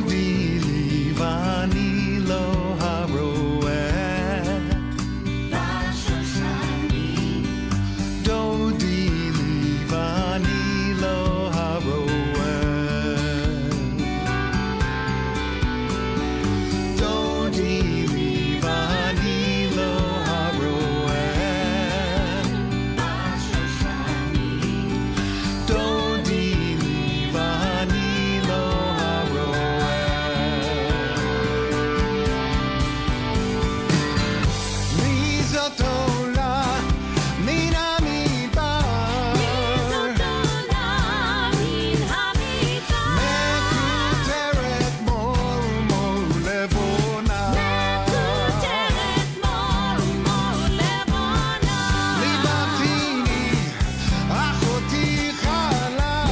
דודי לי ואני לא הרואה בשושנים דודי לי ואני לא הרואה דודי לי ואני לא הרואה בשושנים דודי לי ואני לא הרואה מי זאת עולה מן המדבר מקוטרת מור ומור לבונה ליבתיני אחותי חלה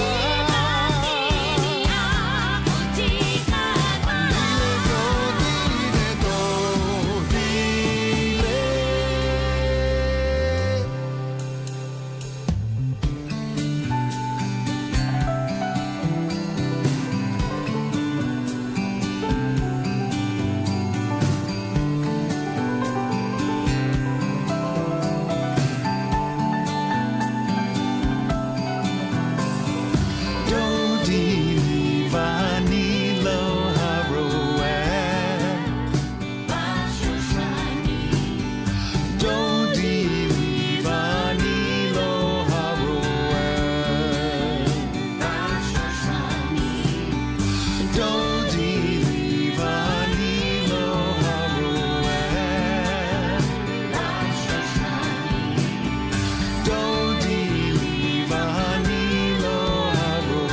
אני לדודי דודי לי ואני לא הרואה בשושנים דודי לי ואני לא הרואה בשושנים דודי לי ואני לא הרואה בשושנים דודי לי ואני לא הרואה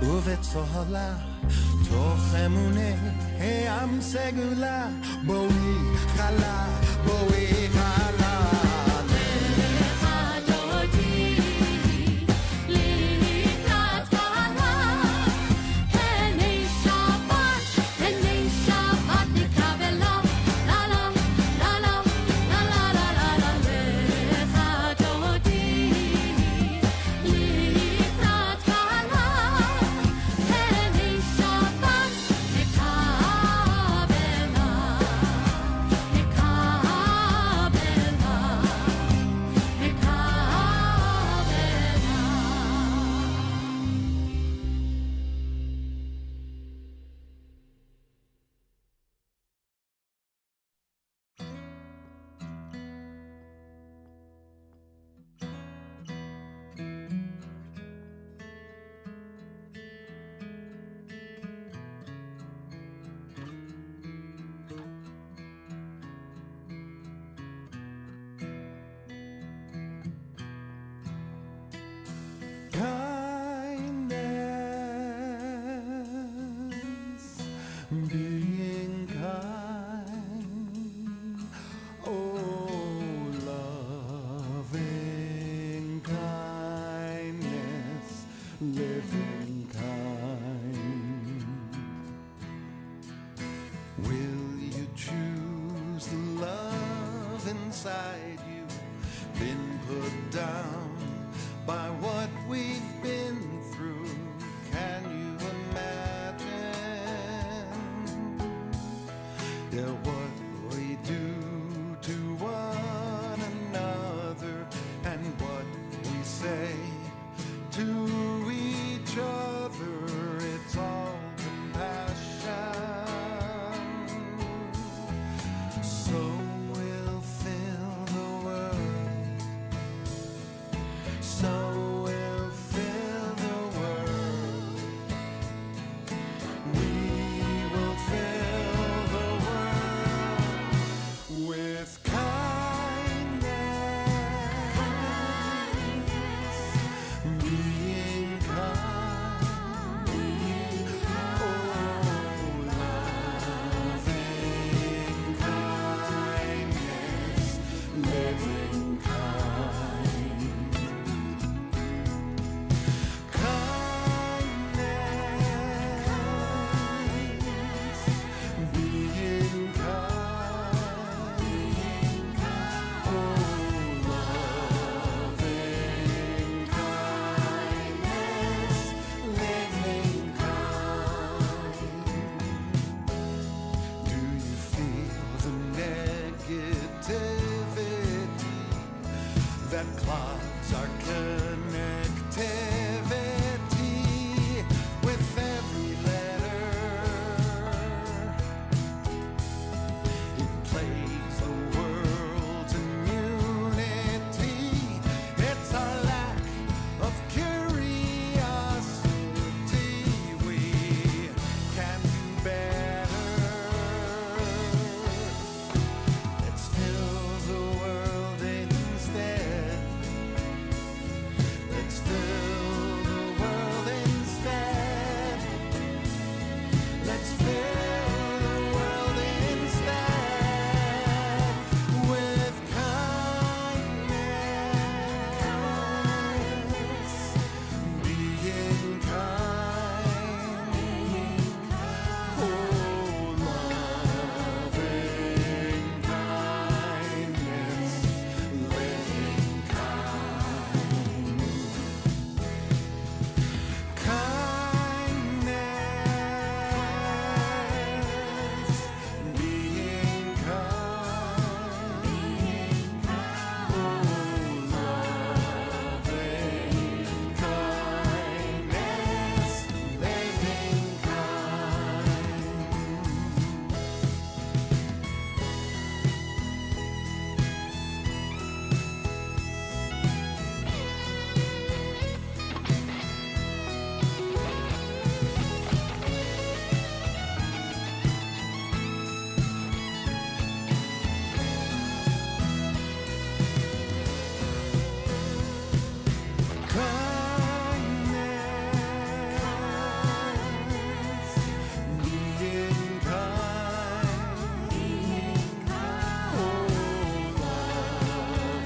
ובצהלה תוך אמוני העם סגולה בואי חלה בואי חלה לך דודי that clogs our connectivity with every letter. It plays the world's immunity. It's our lack of curiosity. We can do better. Let's fill the world instead. Let's fill the world instead. Let's fill the world instead with kindness. Being kind. Oh, loving kindness. Living kindness, being kind, oh, loving kindness, living kindness, being kind, oh,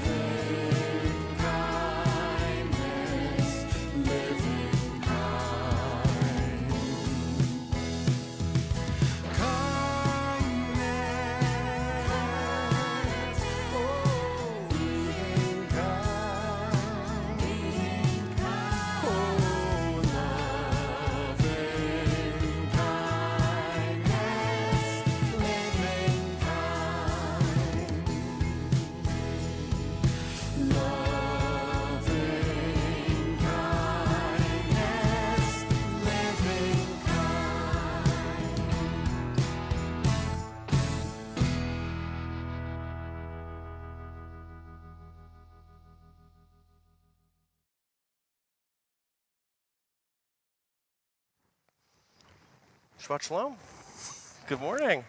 loving kindness, living kind. Kindness, oh, being kind, oh, loving kindness, living kind. Loving kindness, living Shabbat Shalom. Good morning.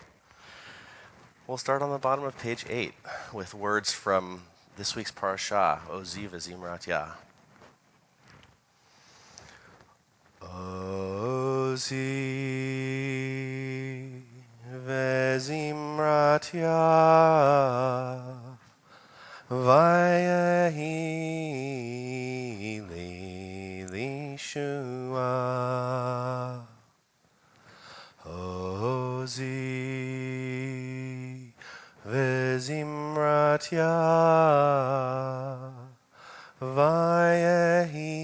We'll start on the bottom of page 8 with words from this week's parashah, Ozi v'Zimrat Yah. Ozi v'Zimrat Yah Vayehi li lishua. Ozi v'Zimrat Yah Vayehi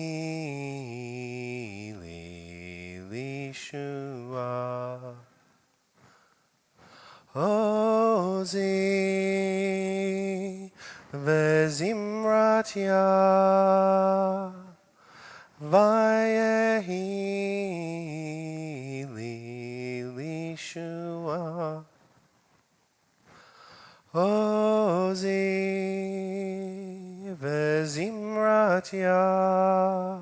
li lishua. Ozi v'Zimrat Yah Vayehi li lishua. Ozi v'Zimrat Yah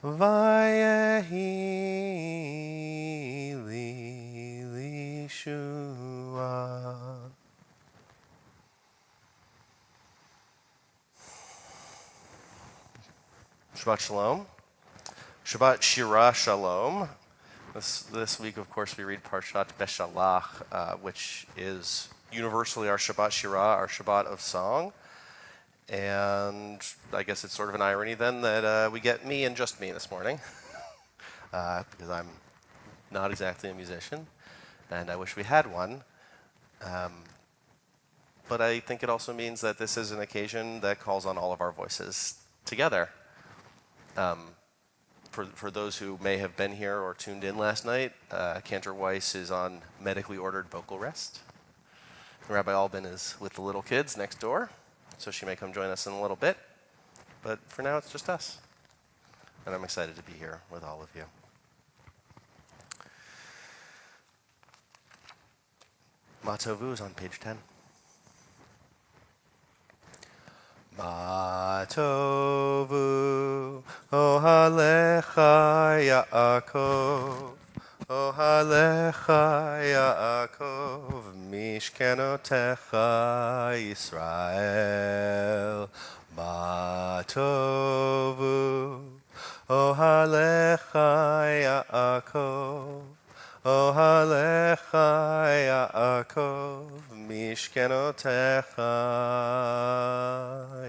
Vayehi li lishua. Shabbat Shalom. Shabbat Shira Shalom. This week, of course, we read Parshat Beshalach, which is universally our Shabbat Shira, our Shabbat of song. And I guess it's sort of an irony then that we get me and just me this morning, because I'm not exactly a musician, and I wish we had one. But I think it also means that this is an occasion that calls on all of our voices together. For those who may have been here or tuned in last night, Cantor Weiss is on medically ordered vocal rest. Rabbi Albin is with the little kids next door. so she may come join us in a little bit. But for now, it's just us. And I'm excited to be here with all of you. Matovu is on page 10. Matovu, ohalecha Yaakov, ohalecha Yaakov, mishkenotecha Yisrael. Matovu, ohalecha Yaakov, ohalecha Yaakov, mishkenotecha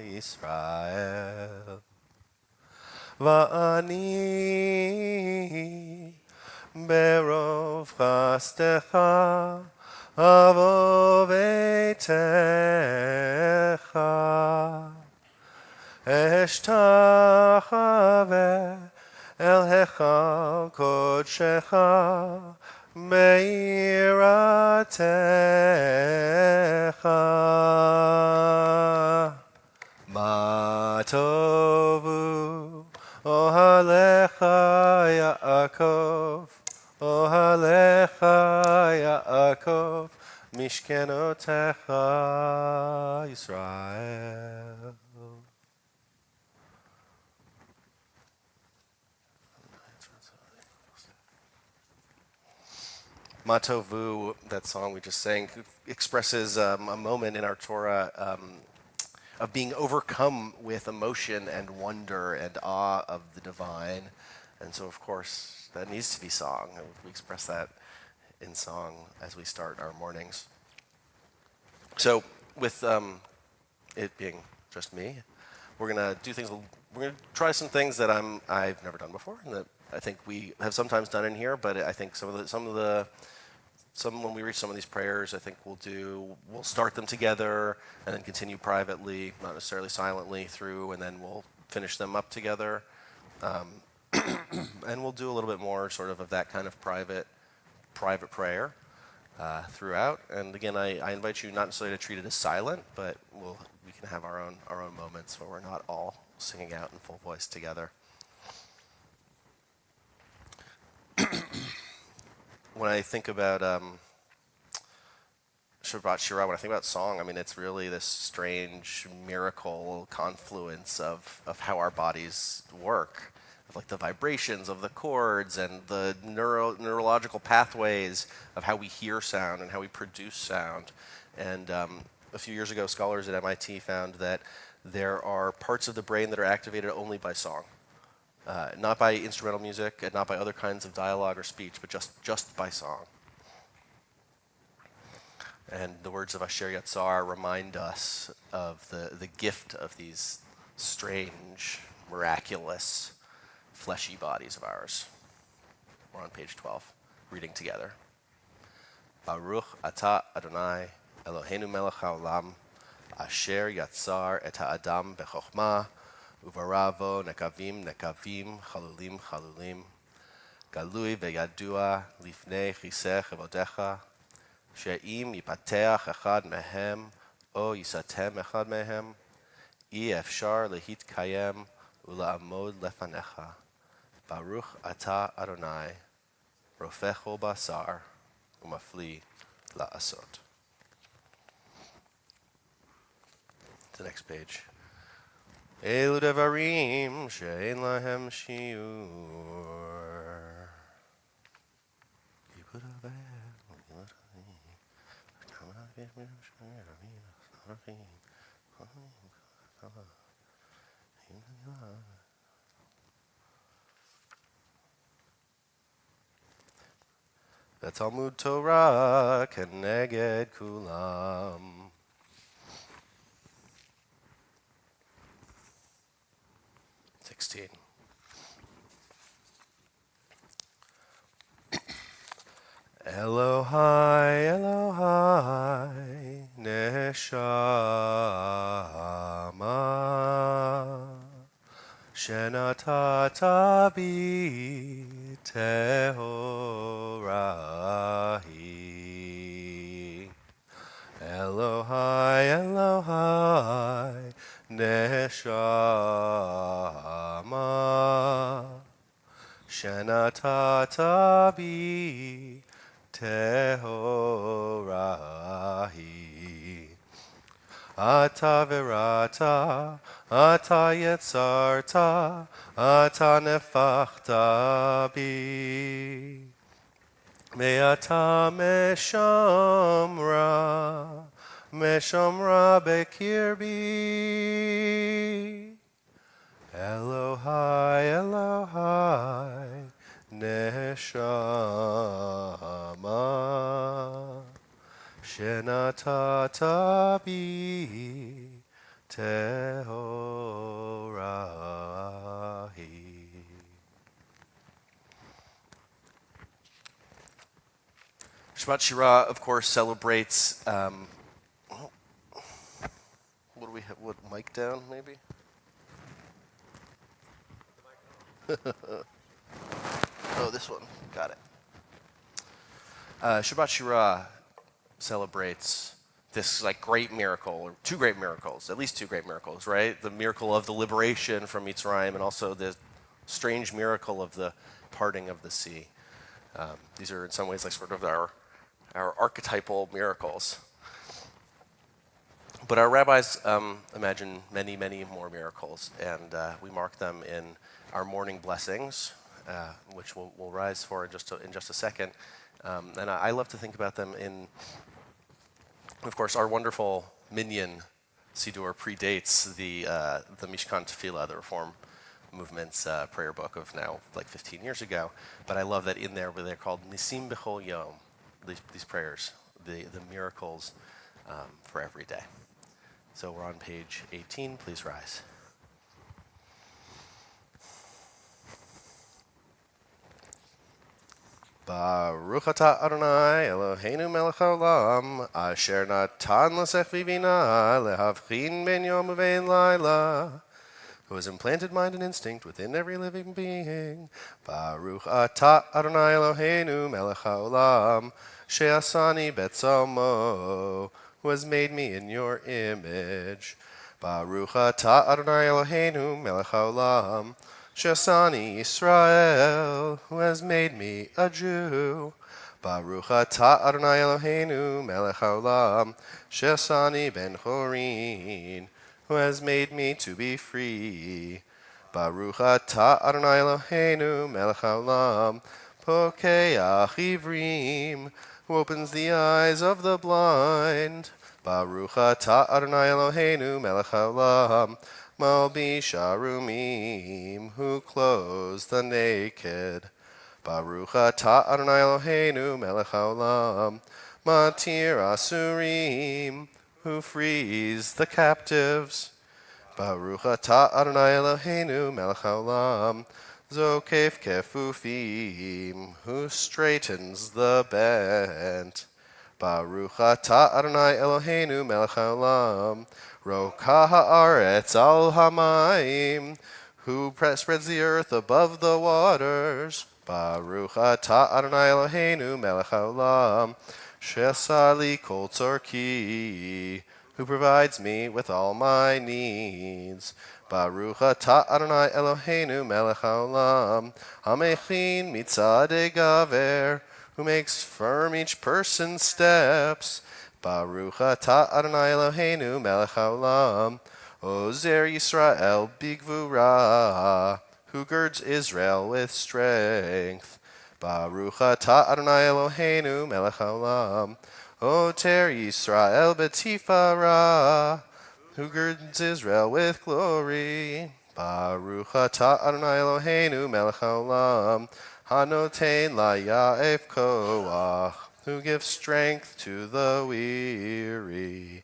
Yisrael. Va'ani berov chastecha avo veitecha eshtachave el hechal kodshecha meiratecha. Matovu, ohalecha Yaakov, ohalecha Yaakov, mishkenotecha Yisrael. Matovu, that song we just sang, expresses a moment in our Torah of being overcome with emotion and wonder and awe of the divine. And so, of course, that needs to be song. And we express that in song as we start our mornings. So, with it being just me, we're gonna do things. We're gonna try some things that I've never done before, and that I think we have sometimes done in here. But I think some when we reach some of these prayers, I think we'll start them together and then continue privately, not necessarily silently through, and then we'll finish them up together. And we'll do a little bit more sort of that kind of private prayer throughout. And again, I invite you not necessarily to treat it as silent, but we can have our own moments where we're not all singing out in full voice together. When I think about Shabbat Shirah, when I think about song, I mean, it's really this strange miracle confluence of how our bodies work, of like the vibrations of the chords and the neurological pathways of how we hear sound and how we produce sound. And a few years ago, scholars at MIT found that there are parts of the brain that are activated only by song. Not by instrumental music and not by other kinds of dialogue or speech, but just by song. And the words of Asher Yatzar remind us of the gift of these strange, miraculous, fleshy bodies of ours. We're on page 12, reading together. Baruch atah Adonai Eloheinu melech haolam Asher Yatzar et ha'adam bechokmah Uvaravo nekavim chalulim chalulim galui veyadua lifnei chisech evodecha she'im yipateach echad mehem o yisatem echad mehem I efshar lehitkayem ula'amod lefanecha Baruch atah Adonai rofecho basar umafli la'asot. The next page. Elu devarim she'ein lahem shiur. Talmud Torah keneged kulam. Elohai, Elohai, Neshama, Shenatata bi Tehorahi. Elohai, Elohai, neshama shenatata bi tehorahi. Ata virata, ata yetzarta, ata nefachta bi. Me'ata meshamra bekirbi. Elohai, Elohai, neshama. Shenatata bi tehorahi. Shabbat Shirah, of course, celebrates. What do we have? What, mic down, maybe? Oh, this one. Got it. Shabbat Shirah celebrates this like great miracle, or two great miracles, at least two great miracles, right? The miracle of the liberation from Mitzrayim, and also the strange miracle of the parting of the sea. These are in some ways like sort of our archetypal miracles. But our rabbis imagine many, many more miracles, and we mark them in our morning blessings, which we'll rise for in just a second. And I love to think about them in, of course, our wonderful Minyan Siddur predates the Mishkan Tefillah, the Reform Movement's prayer book of now like 15 years ago. But I love that in there where they're called Nisim B'chol Yom, these prayers, the miracles for every day. So we're on page 18. Please rise. Baruch atah Adonai Eloheinu melech haolam asher natan l'sech v'bina lehavchin ben yom uvein laila, who has implanted mind and instinct within every living being. Baruch atah Adonai Eloheinu melech haolam she'asani betzalmo, who has made me in your image. Baruch atah Adonai Eloheinu melech haolam she'asani Yisrael, who has made me a Jew. Baruch atah Adonai Eloheinu melech haolam she'asani ben chorin, who has made me to be free. Baruch atah Adonai Eloheinu melech haolam pokeach ivrim, who opens the eyes of the blind. Baruch atah Adonai Eloheinu melech haolam malbish arumim, who clothes the naked. Baruch atah Adonai Eloheinu melech haolam matir asurim, who frees the captives. Baruch atah Adonai Eloheinu melech haolam zokef kefufim, who straightens the bent. Baruch atah Adonai Eloheinu melech haolam rokah haaretz al hamayim, who spreads the earth above the waters. Baruch atah Adonai Eloheinu melech haolam she'asali kol tzorki, who provides me with all my needs. Baruch atah Adonai Eloheinu melech haolam hamechin mitzadei gaver, who makes firm each person's steps. Baruch atah Adonai Eloheinu melech haolam ozer Yisrael bigvura, who girds Israel with strength. Baruch atah Adonai Eloheinu melech haolam oter Yisrael betifara, who girds Israel with glory. Baruch atah Adonai Eloheinu melech haolam hanoten laya'ef koach, who gives strength to the weary.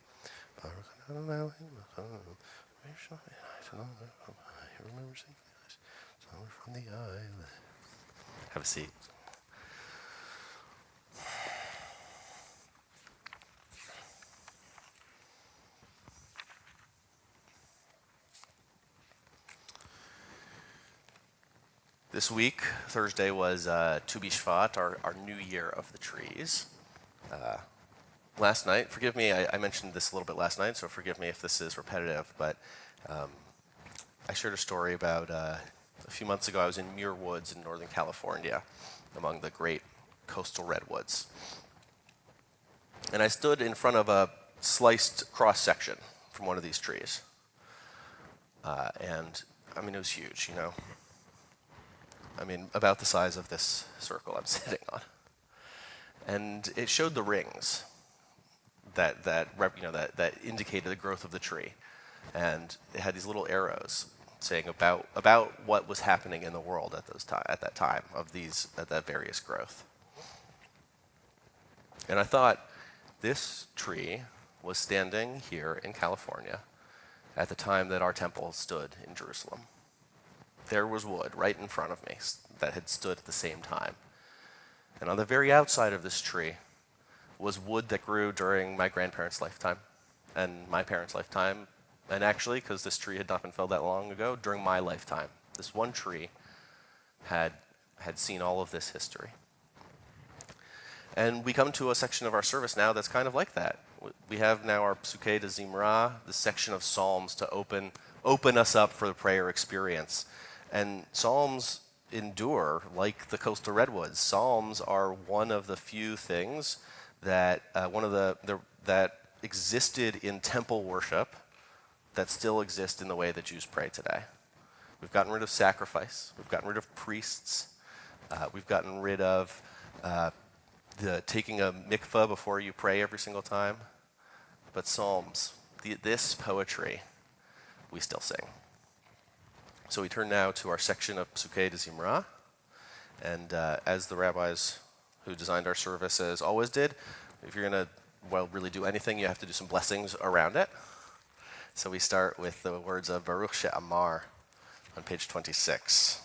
Baruch Adonai Eloheinu melech haolam from the island. Have a seat. This week, Thursday, was Tu B'Shvat, our new year of the trees. last night, forgive me, I mentioned this a little bit last night, so forgive me if this is repetitive, but I shared a story about a few months ago. I was in Muir Woods in Northern California, among the great coastal redwoods. And I stood in front of a sliced cross-section from one of these trees. And, I mean, it was huge, you know. I mean, about the size of this circle I'm sitting on. And it showed the rings that indicated the growth of the tree. And it had these little arrows saying about what was happening in the world at that time of that various growth. And I thought, this tree was standing here in California at the time that our temple stood in Jerusalem. There was wood right in front of me that had stood at the same time. And on the very outside of this tree was wood that grew during my grandparents' lifetime and my parents' lifetime, and actually, because this tree had not been felled that long ago, during my lifetime. This one tree had seen all of this history. And we come to a section of our service now that's kind of like that. We have now our Psuke de Zimra, the section of Psalms to open us up for the prayer experience. And Psalms endure like the coastal redwoods. Psalms are one of the few things that that existed in temple worship that still exist in the way that Jews pray today. We've gotten rid of sacrifice. We've gotten rid of priests. We've gotten rid of the taking a mikvah before you pray every single time. But Psalms, this poetry, we still sing. So we turn now to our section of Psuke de Zimra. And as the rabbis who designed our services always did, if you're going to, really do anything, you have to do some blessings around it. So we start with the words of Baruch She'amar on page 26.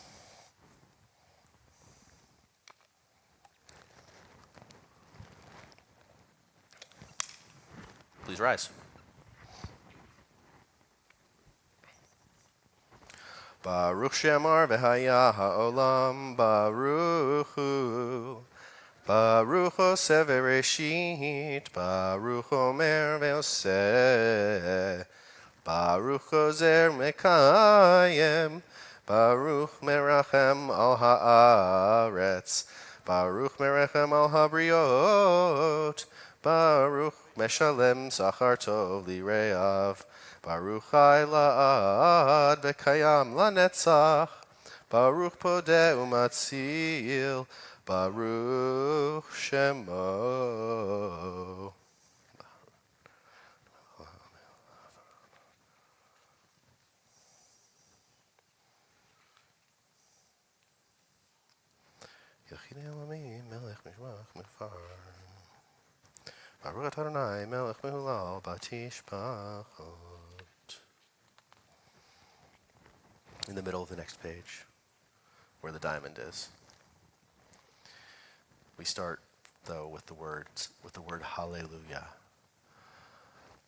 Please rise. Baruch She'amar v'haya ha'olam baruch hu. Baruch Oseh v'reshit, Baruch Omer v'oseh, Baruch Ozer mekayem, Baruch merachem al haaretz, Baruch merachem al habriot, Baruch meshalem sachar tov lireav, Baruch chai la'ad v'kayam lanetzach, Baruch podeh umatzil, Baruch Shemo. Yechidei Elamim melech mishmach mifar. Baruch atah Adonai melech mehulal batishpachot. In the middle of the next page, where the diamond is. We start, though, with the word hallelujah.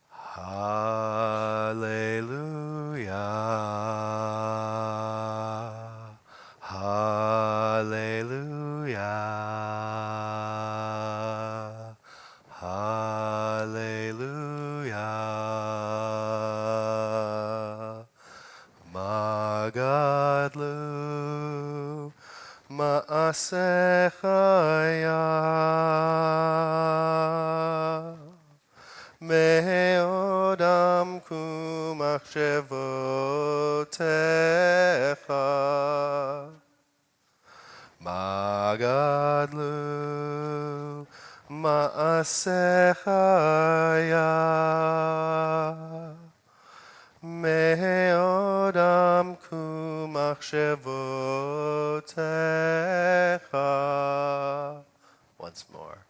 Hallelujah. Hallelujah. Hallelujah. Magadlu Ma'asechaya Me'odam kumachshevotecha Magadlu Ma'asechaya Me'odam kumachshevotecha. Once more.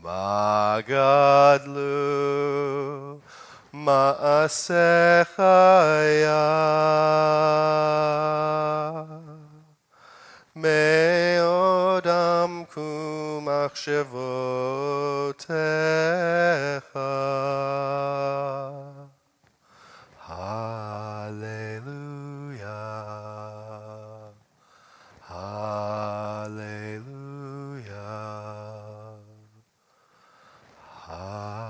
Magadlu Ma'asechaya Me'odam kumachshevotecha. Hallelujah. Hallelujah. Hallelujah.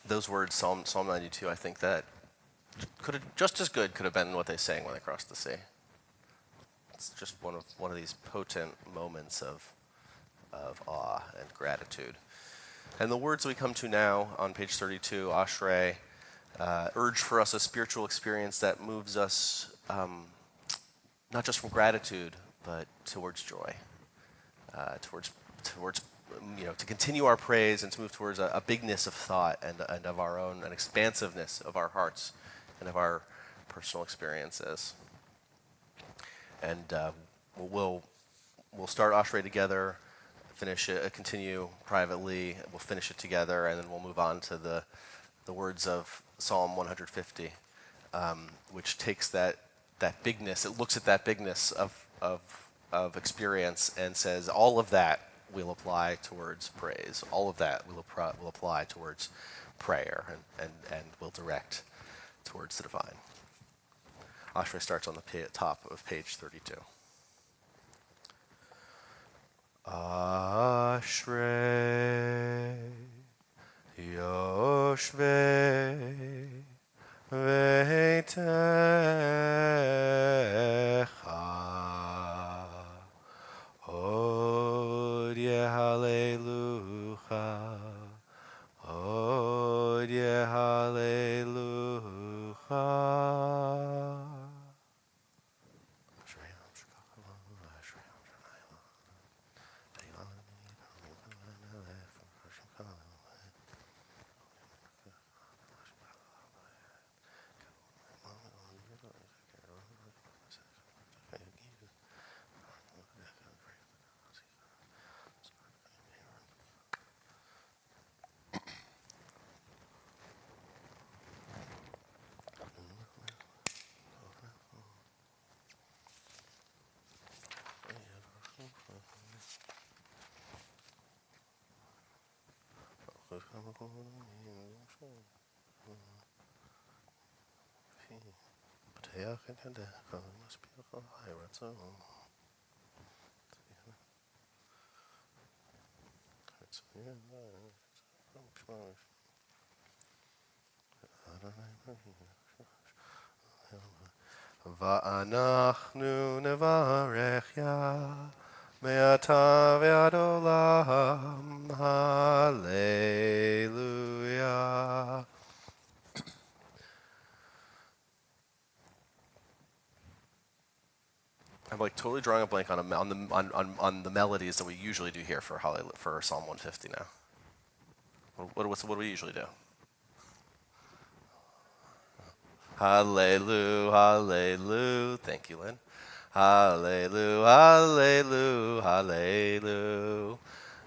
those words, Psalm 92, I think that could have just as good could have been what they sang when they crossed the sea. It's just one of these potent moments of awe and gratitude. And the words we come to now on page 32, Ashrei, urge for us a spiritual experience that moves us not just from gratitude, but towards joy, towards to continue our praise and to move towards a bigness of thought and of our own, an expansiveness of our hearts and of our personal experiences. And we'll start Ashrei together, finish it, continue privately. We'll finish it together, and then we'll move on to the words of Psalm 150, which takes that bigness. It looks at that bigness of experience and says, all of that will apply towards praise. All of that will apply towards prayer and will direct towards the divine. Ashrei starts on the top of page 32. Ashrei Yoshvei Veitecha Odye Hallelujah Odye Hallelujah. Va'anachnu nevarech ya me'ata ve'ad olam. Hallelujah. I'm like totally drawing a blank on the melodies that we usually do here for Psalm 150 now. What do we usually do? Hallelujah, hallelujah. Thank you, Lynn. Hallelujah, hallelujah, hallelujah.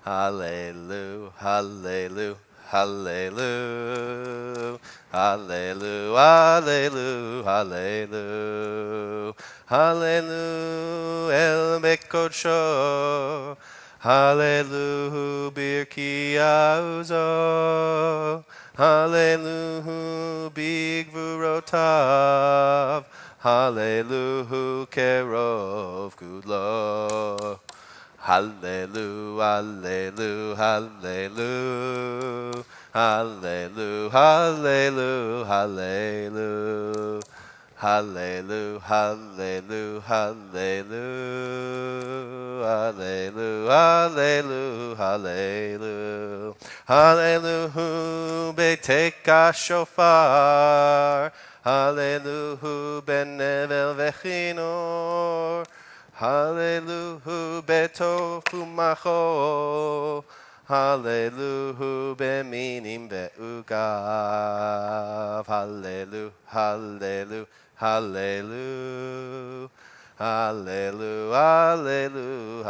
Hallelujah, hallelujah, hallelujah. Hallelujah, hallelujah, hallelujah. Hallelujah, El Mekodsho. Hallelujah, Birkia Uzo. Hallelujah, Big Vurotav. Hallelujah, Kerov Gudlo. Hallelujah, hallelujah, hallelujah. Hallelujah, hallelujah, hallelujah. Hallelujah, hallelujah, hallelujah. Hallelujah, hallelujah, hallelujah. Hallelujah, Beteka Shofar. Hallelujah, Ben Nevel Vechinor. Hallelujah, Betofu Macho. Hallelujah, Beminim Beugav. Hallelujah, hallelujah, hallelujah. Hallelujah, hallelujah,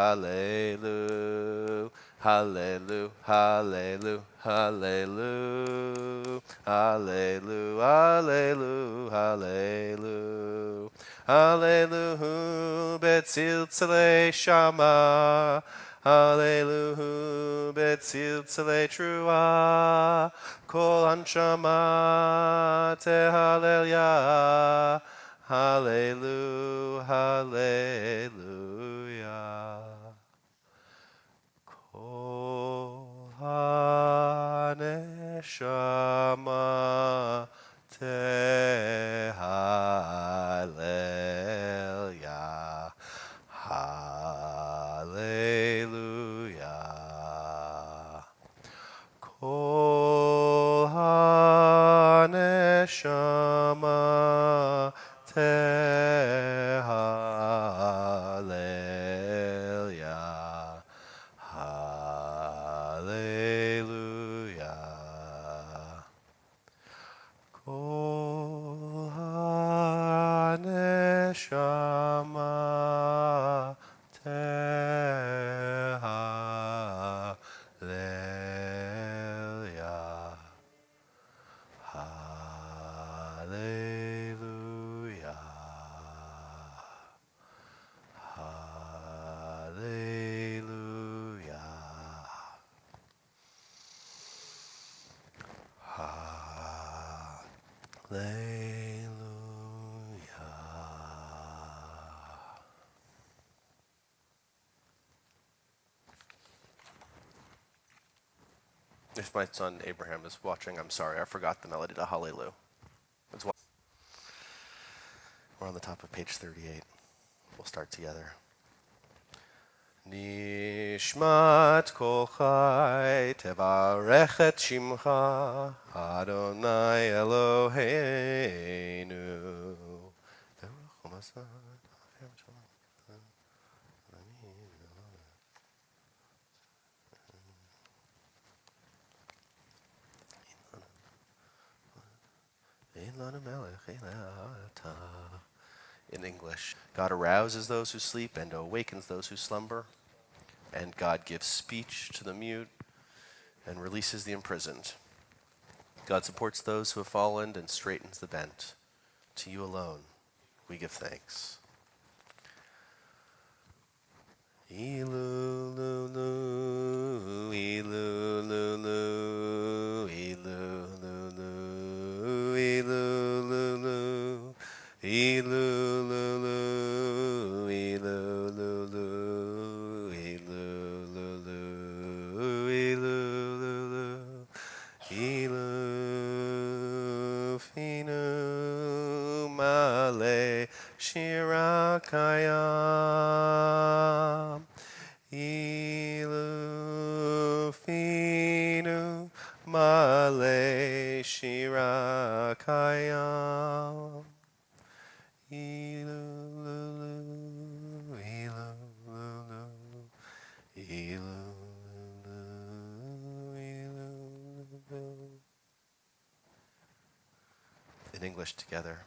hallelujah. Hallelujah, hallelujah, hallelujah. Hallelujah, hallelujah, hallelujah. Hallelujah, Betzilzele Shama. Hallelujah, Betzilzele Trua. Kol Anshama Tehallelujah. Hallelujah, hallelujah. Kol Hanei neshama tehalel ya. Hallelujah. Kol ha-neshama tehalel ya. Hallelujah. Kol ha-neshama tehalel ya. Hallelujah. Hallelujah. Hallelujah. If my son Abraham is watching, I'm sorry, I forgot the melody to Hallelujah. We're on the top of page 38. We'll start together. Nishmat kol chai tevarech et shimcha Adonai Eloheinu. In English, God arouses those who sleep and awakens those who slumber, and God gives speech to the mute and releases the imprisoned. God supports those who have fallen and straightens the bent. To you alone we give thanks. Ilululu, ilululu, ilululu, ilululu, ilululu, ilululu, ilululu, ilululu, ilufinu male shirakayam. Ilufinu male shirakayam. Ilululu, ilululu, ilululu, ilululu. In English together.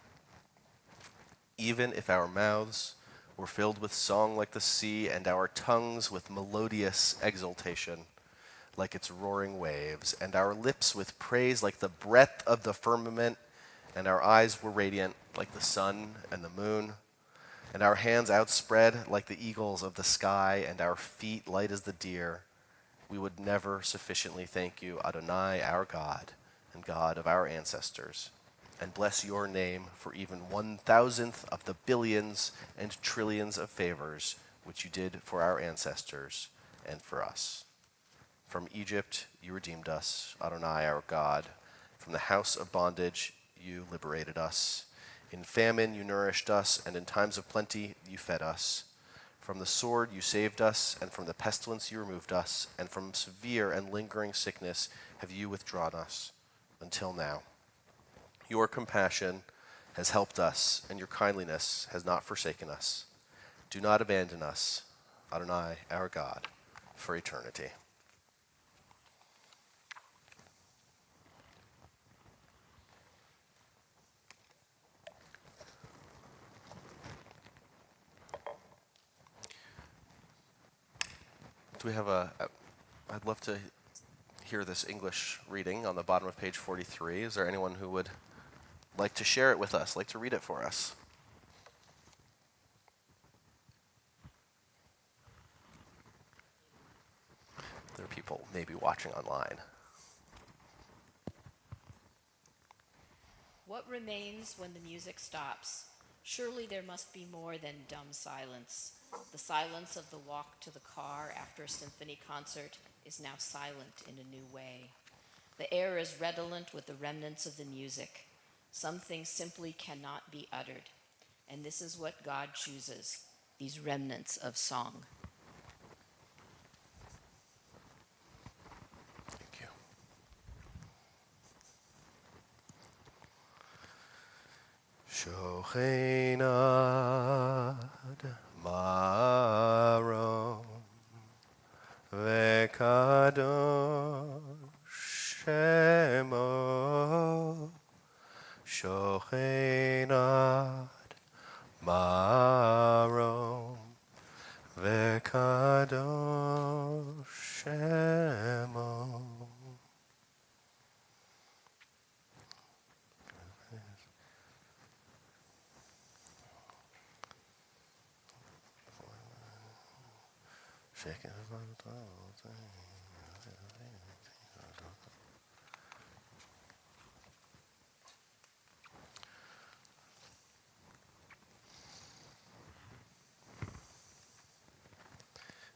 Even if our mouths were filled with song like the sea, and our tongues with melodious exultation, like its roaring waves, and our lips with praise like the breadth of the firmament, and our eyes were radiant like the sun and the moon, and our hands outspread like the eagles of the sky, and our feet light as the deer, we would never sufficiently thank you, Adonai, our God, and God of our ancestors, and bless your name for even 1,000th of the billions and trillions of favors which you did for our ancestors and for us. From Egypt you redeemed us, Adonai our God. From the house of bondage you liberated us. In famine you nourished us, and in times of plenty you fed us. From the sword you saved us, and from the pestilence you removed us, and from severe and lingering sickness have you withdrawn us, until now. Your compassion has helped us, and your kindliness has not forsaken us. Do not abandon us, Adonai, our God, for eternity. Do we have I'd love to hear this English reading on the bottom of page 43. Is there anyone who would like to share it with us, like to read it for us? There are people maybe watching online. What remains when the music stops? Surely there must be more than dumb silence. The silence of the walk to the car after a symphony concert is now silent in a new way. The air is redolent with the remnants of the music. Some things simply cannot be uttered. And this is what God chooses, these remnants of song. Thank you. Shochenad marom vekadosh shemo. Shochenad marom vekadosh shemo. Shaking his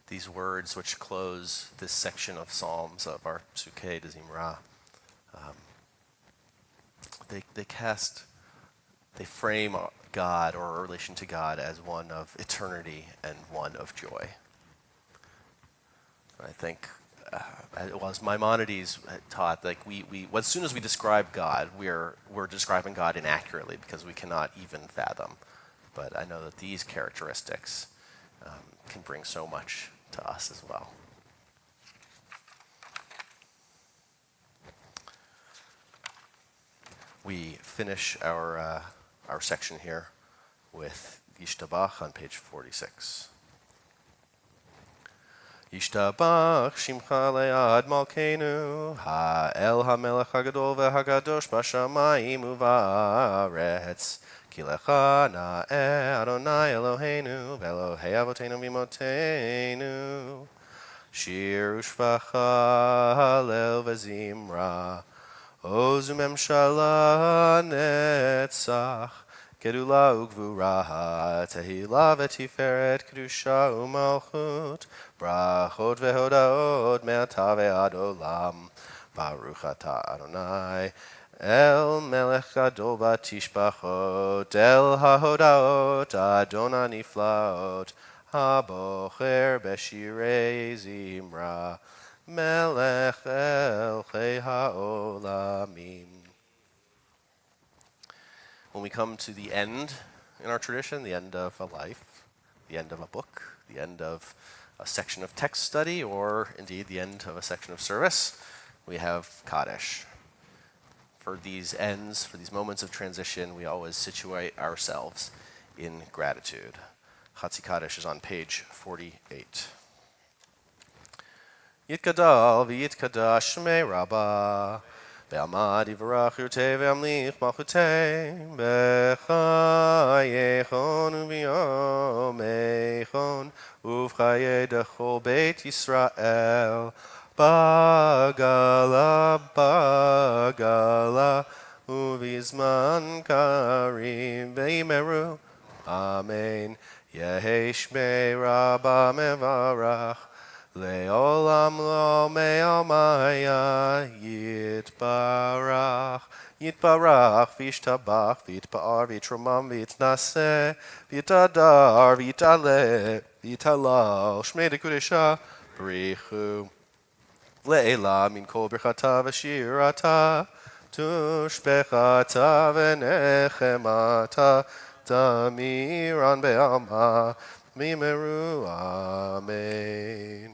These words which close this section of Psalms of our Sukkah de Zimra, they frame God or a relation to God as one of eternity and one of joy. I think, as Maimonides taught, like we as soon as we describe God, we're describing God inaccurately because we cannot even fathom. But I know that these characteristics can bring so much to us as well. We finish our section here with Yishtabach on page 46. Yishtabach shimcha le'ad malkeinu ha'el ha'melech ha'gadol ve'ha'gadosh b'shamayim u'va'aretz ki lecha na'eh Adonai Eloheinu ve'Elohei avoteinu v'imotenu shir u'shvacha halel ve'zimra ozu memshala netzach Gedula ugvura, tehila vetiferet, kedusha umalchut, brachot vehodaot, me'ata ve'ad olam, baruch ata Adonai, el melech gadol batishbachot, el hahodaot, Adonai niflaot, habocher beshirei zimra, melech el chei haolamim. When we come to the end in our tradition, the end of a life, the end of a book, the end of a section of text study, or indeed the end of a section of service, we have Kaddish. For these ends, for these moments of transition, we always situate ourselves in gratitude. Chatzi Kaddish is on page 48. Yitkadal v'yitkadash shmei Rabbah Be'amad yivarach yurtei ve'amlich malchutei B'chayechon u'v'yomechon Uv'chayei dechol Beit Yisrael Bagala bagala Uv'izman karim Ve'imeru Amen Yehi shmei Rabbah mevarach Le'olam lo me'omaya yitbarach v'yishtabach v'yitpa'ar v'yitromam v'yitnaseh v'yitadar v'yitaleh v'yitalal shmei dekudesha b'richu le'ela min kol birchata v'shirata tushbechata v'nechemata tamiran be'alma mimeru amen.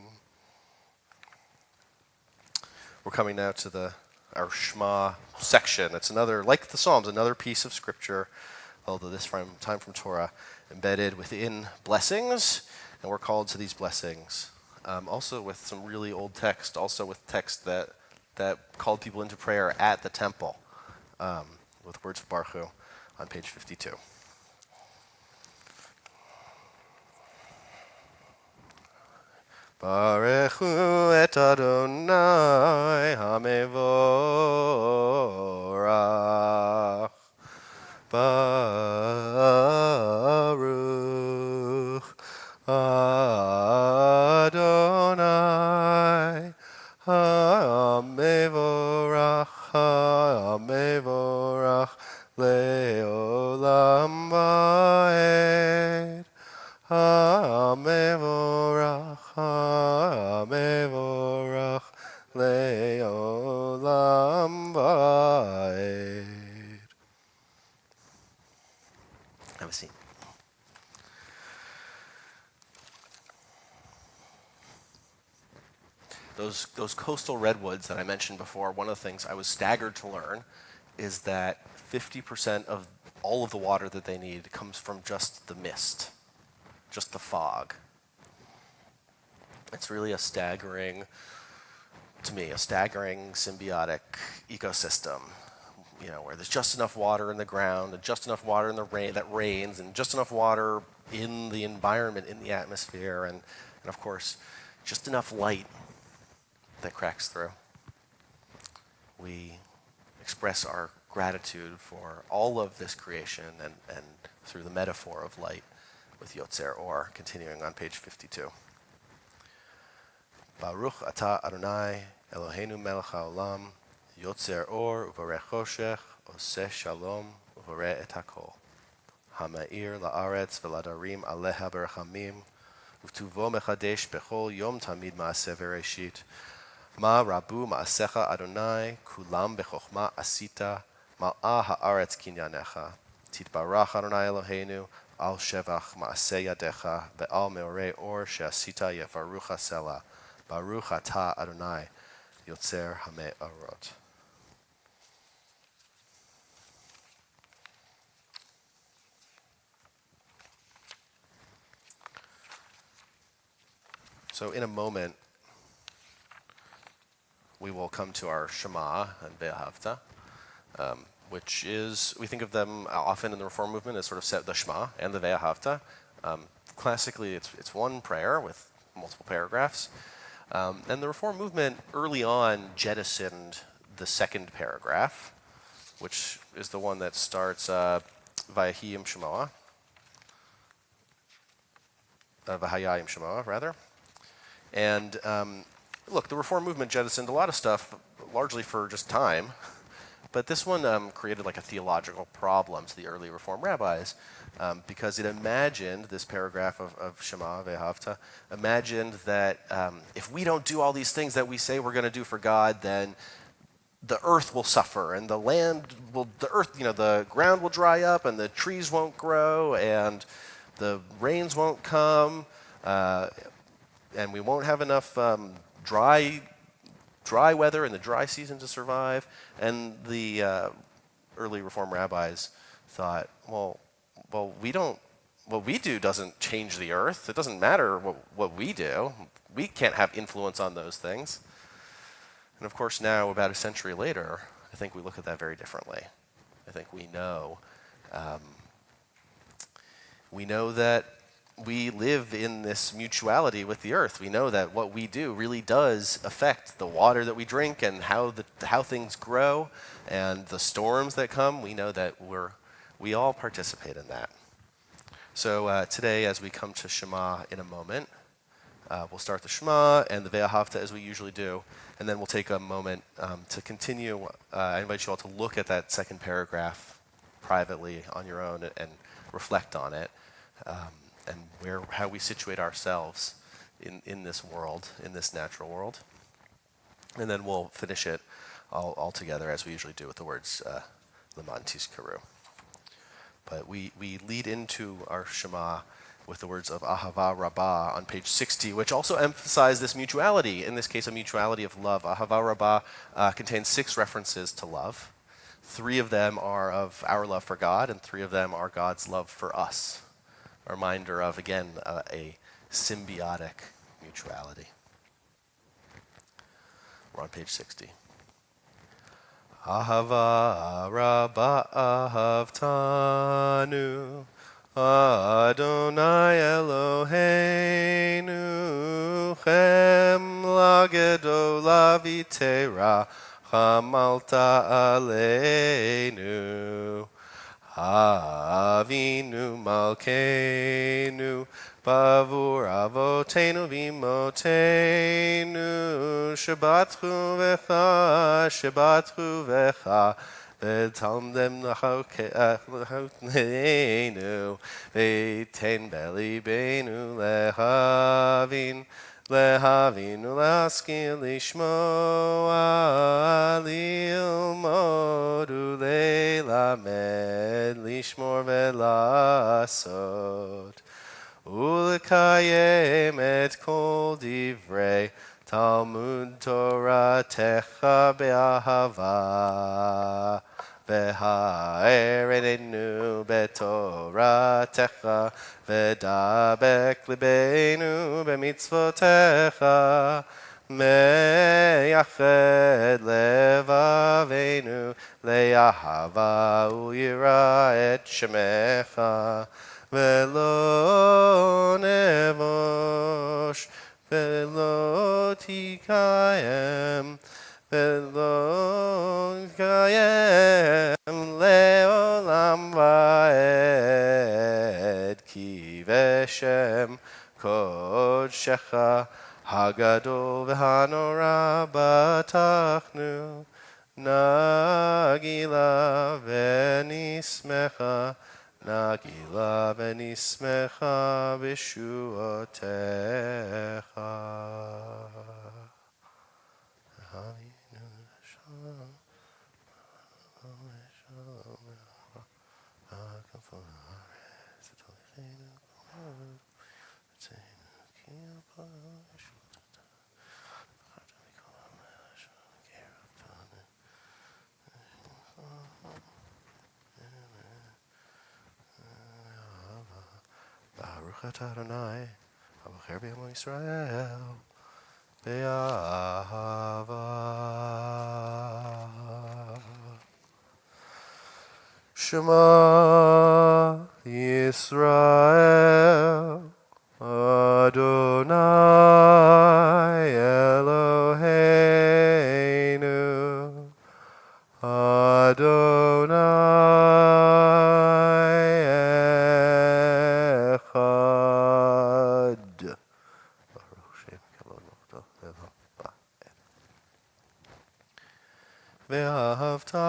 We're coming now to our Shema section. It's another, like the Psalms, another piece of scripture, although this time from Torah, embedded within blessings, and we're called to these blessings. Also with some really old text, also with text that called people into prayer at the temple, with words of Baruch Hu on page 52. Barechu et Adonai hamevorach. Baruch Adonai hamevorach. va'ed. Hamevorach, hamevorach, le'olam va'ed. Have a seat. Those coastal redwoods that I mentioned before, one of the things I was staggered to learn is that 50% of all of the water that they need comes from just the mist, just the fog. It's really a staggering symbiotic ecosystem, where there's just enough water in the ground and just enough water in the rain that rains and just enough water in the environment, in the atmosphere, and of course, just enough light that cracks through. We express our gratitude for all of this creation and through the metaphor of light with Yotzer Or, continuing on page 52. Baruch atah Adonai Eloheinu melech haolam Yotzer Or uvarech choshech oseh shalom uvareh et hakol hama'ir la'aretz v'ladarim aleha berachamim uvtuvo mechadesh bechol yom tamid ma'aseh v'reshit Ma rabu ma'asecha Adonai, kulam bechokma asita, mal'a ha'aretz kinyanecha. Titbarach Adonai Eloheinu, al shevach ma'aseh yadecha, ve'al meorei or she'asita yevarucha sela. Baruch atah Adonai, yotzer ha'me'orot. So in a moment, we will come to our Shema and Ve'ahavta, which is, we think of them often in the Reform movement as sort of the Shema and the Ve'ahavta. Classically, it's one prayer with multiple paragraphs. And the Reform movement early on jettisoned the second paragraph, which is the one that starts Vayahiyim Shemoah, Vahayayim Shemoah, rather. And look, the Reform movement jettisoned a lot of stuff, largely for just time, but this one created like a theological problem to the early Reform rabbis, because it imagined, this paragraph of Shema Ve'ahavta, imagined that if we don't do all these things that we say we're going to do for God, then the earth will suffer, and the ground will dry up, and the trees won't grow, and the rains won't come, and we won't have enough dry weather in the dry season to survive. And the early Reform rabbis thought, well, what we do doesn't change the earth. It doesn't matter what we do. We can't have influence on those things. And of course now, about a century later, I think we look at that very differently. I think we know that we live in this mutuality with the earth. We know that what we do really does affect the water that we drink and how things grow and the storms that come. We know that we all participate in that. So today, as we come to Shema in a moment, we'll start the Shema and the Ve'ahavta as we usually do, and then we'll take a moment to continue. I invite you all to look at that second paragraph privately on your own and reflect on it. And how we situate ourselves in this world, in this natural world. And then we'll finish it all together, as we usually do, with the words Leman Tizkaru. But we lead into our Shema with the words of Ahava Rabbah on page 60, which also emphasize this mutuality, in this case a mutuality of love. Ahava Rabbah contains 6 references to love. 3 of them are of our love for God, and 3 of them are God's love for us. A reminder of, again, a symbiotic mutuality. We're on page 60. Ahava Rabbah ahavtanu Adonai Eloheinu Chem lagedola v'tera chamalta aleinu Avinu Malkeinu Bavur Avotenu Vimotenu Shabbatchu Vecha V'talmdem l'chokneinu, v'tein b'libeinu lehavin, lehavinu laskil lishmoa, lilmodu leilamed, lishmor ve'lasot. Ulekayem et kol divrei Talmud Torah techa be'ahava V'ha'erenenu be'torah techa V'dabek libeinu b'mitzvotecha Meyached levavenu le'ahava u'yira et shemecha Velo nevosh, velo tikayem, velo tikayem, leolam vaed, ki veshem kodshecha, hagadol v'hanora batachnu, nagila v'nismecha, Nagila v'nismecha b'shuotecha. Baruch atah Adonai, Abocher b'yamo Yisrael, be'ahava. Shema Yisrael, Adonai Eloheinu, Adonai Echad. Baruch Shem Kavod Mochto Levav. Ve'ahavta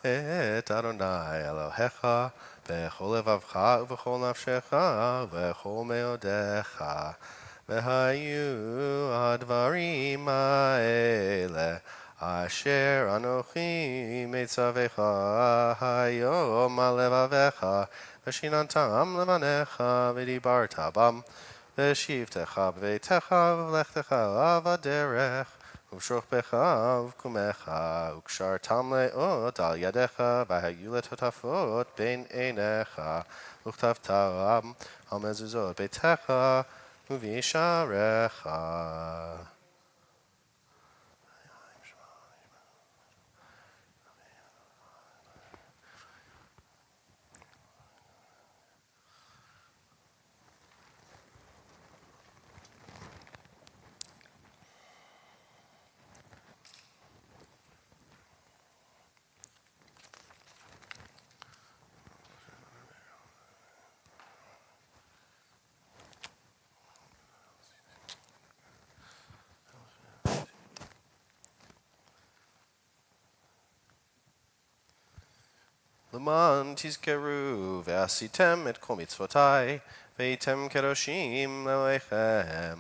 et Adonai Elohecha v'chol levavcha uv'chol nafshecha v'chol meodecha v'hayu advarim ha'ele asher anochi mitzavecha hayom al levavecha v'shinantam levanecha v'dibarta bam v'shivtecha b'veitecha v'lechtecha avaderech Uvshoch becha uvkumecha ukshartam leot al yadecha v'hayu letotafot ben einecha uchtavtam al mezuzot beitecha uvisharecha. L'man tizkeru ve'asitem et kol mitzvotai ve'item kedoshim lelechem.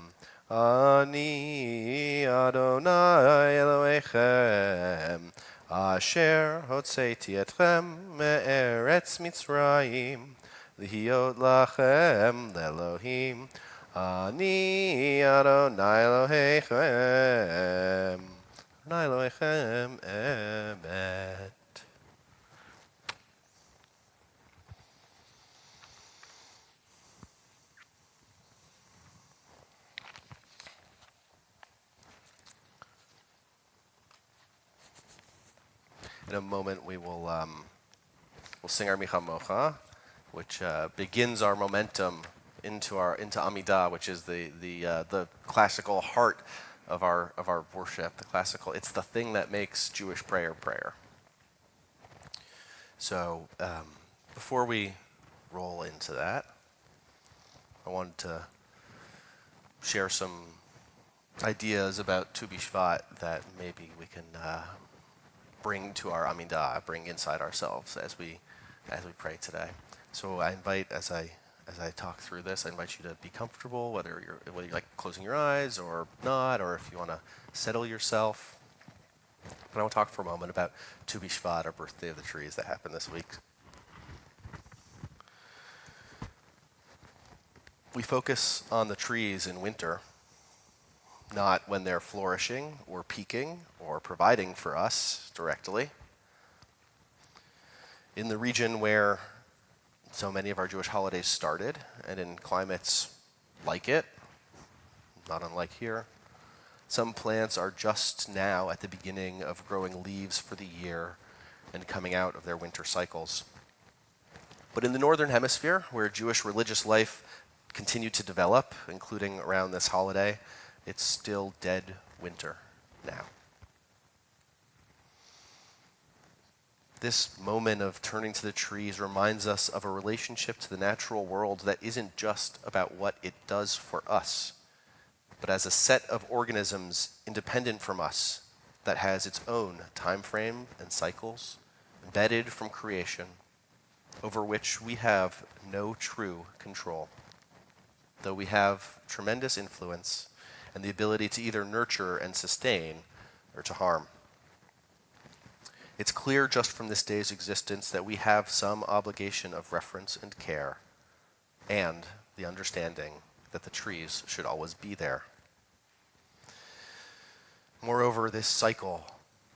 Ani Adonai Elohechem asher hotzeiti etchem me'eretz Mitzrayim lihiyot lachem le'Elohim. Ani Adonai Elohechem Adonai Elohechem emet. In a moment, we'll sing our Micha Mocha, which begins our momentum into Amidah, which is the classical heart of our worship. It's the thing that makes Jewish prayer prayer. So before we roll into that, I wanted to share some ideas about Tu B'Shvat that maybe we can bring to our Amidah, bring inside ourselves as we pray today. So I invite, as I talk through this, I invite you to be comfortable, whether you like closing your eyes or not, or if you want to settle yourself. But I want to talk for a moment about Tu B'Shvat, our birthday of the trees that happened this week. We focus on the trees in winter, not when they're flourishing or peaking or providing for us directly. In the region where so many of our Jewish holidays started, and in climates like it, not unlike here, some plants are just now at the beginning of growing leaves for the year and coming out of their winter cycles. But in the Northern Hemisphere, where Jewish religious life continued to develop, including around this holiday, it's still dead winter now. This moment of turning to the trees reminds us of a relationship to the natural world that isn't just about what it does for us, but as a set of organisms independent from us that has its own time frame and cycles, embedded from creation, over which we have no true control, though we have tremendous influence and the ability to either nurture and sustain or to harm. It's clear just from this day's existence that we have some obligation of reference and care, and the understanding that the trees should always be there. Moreover, this cycle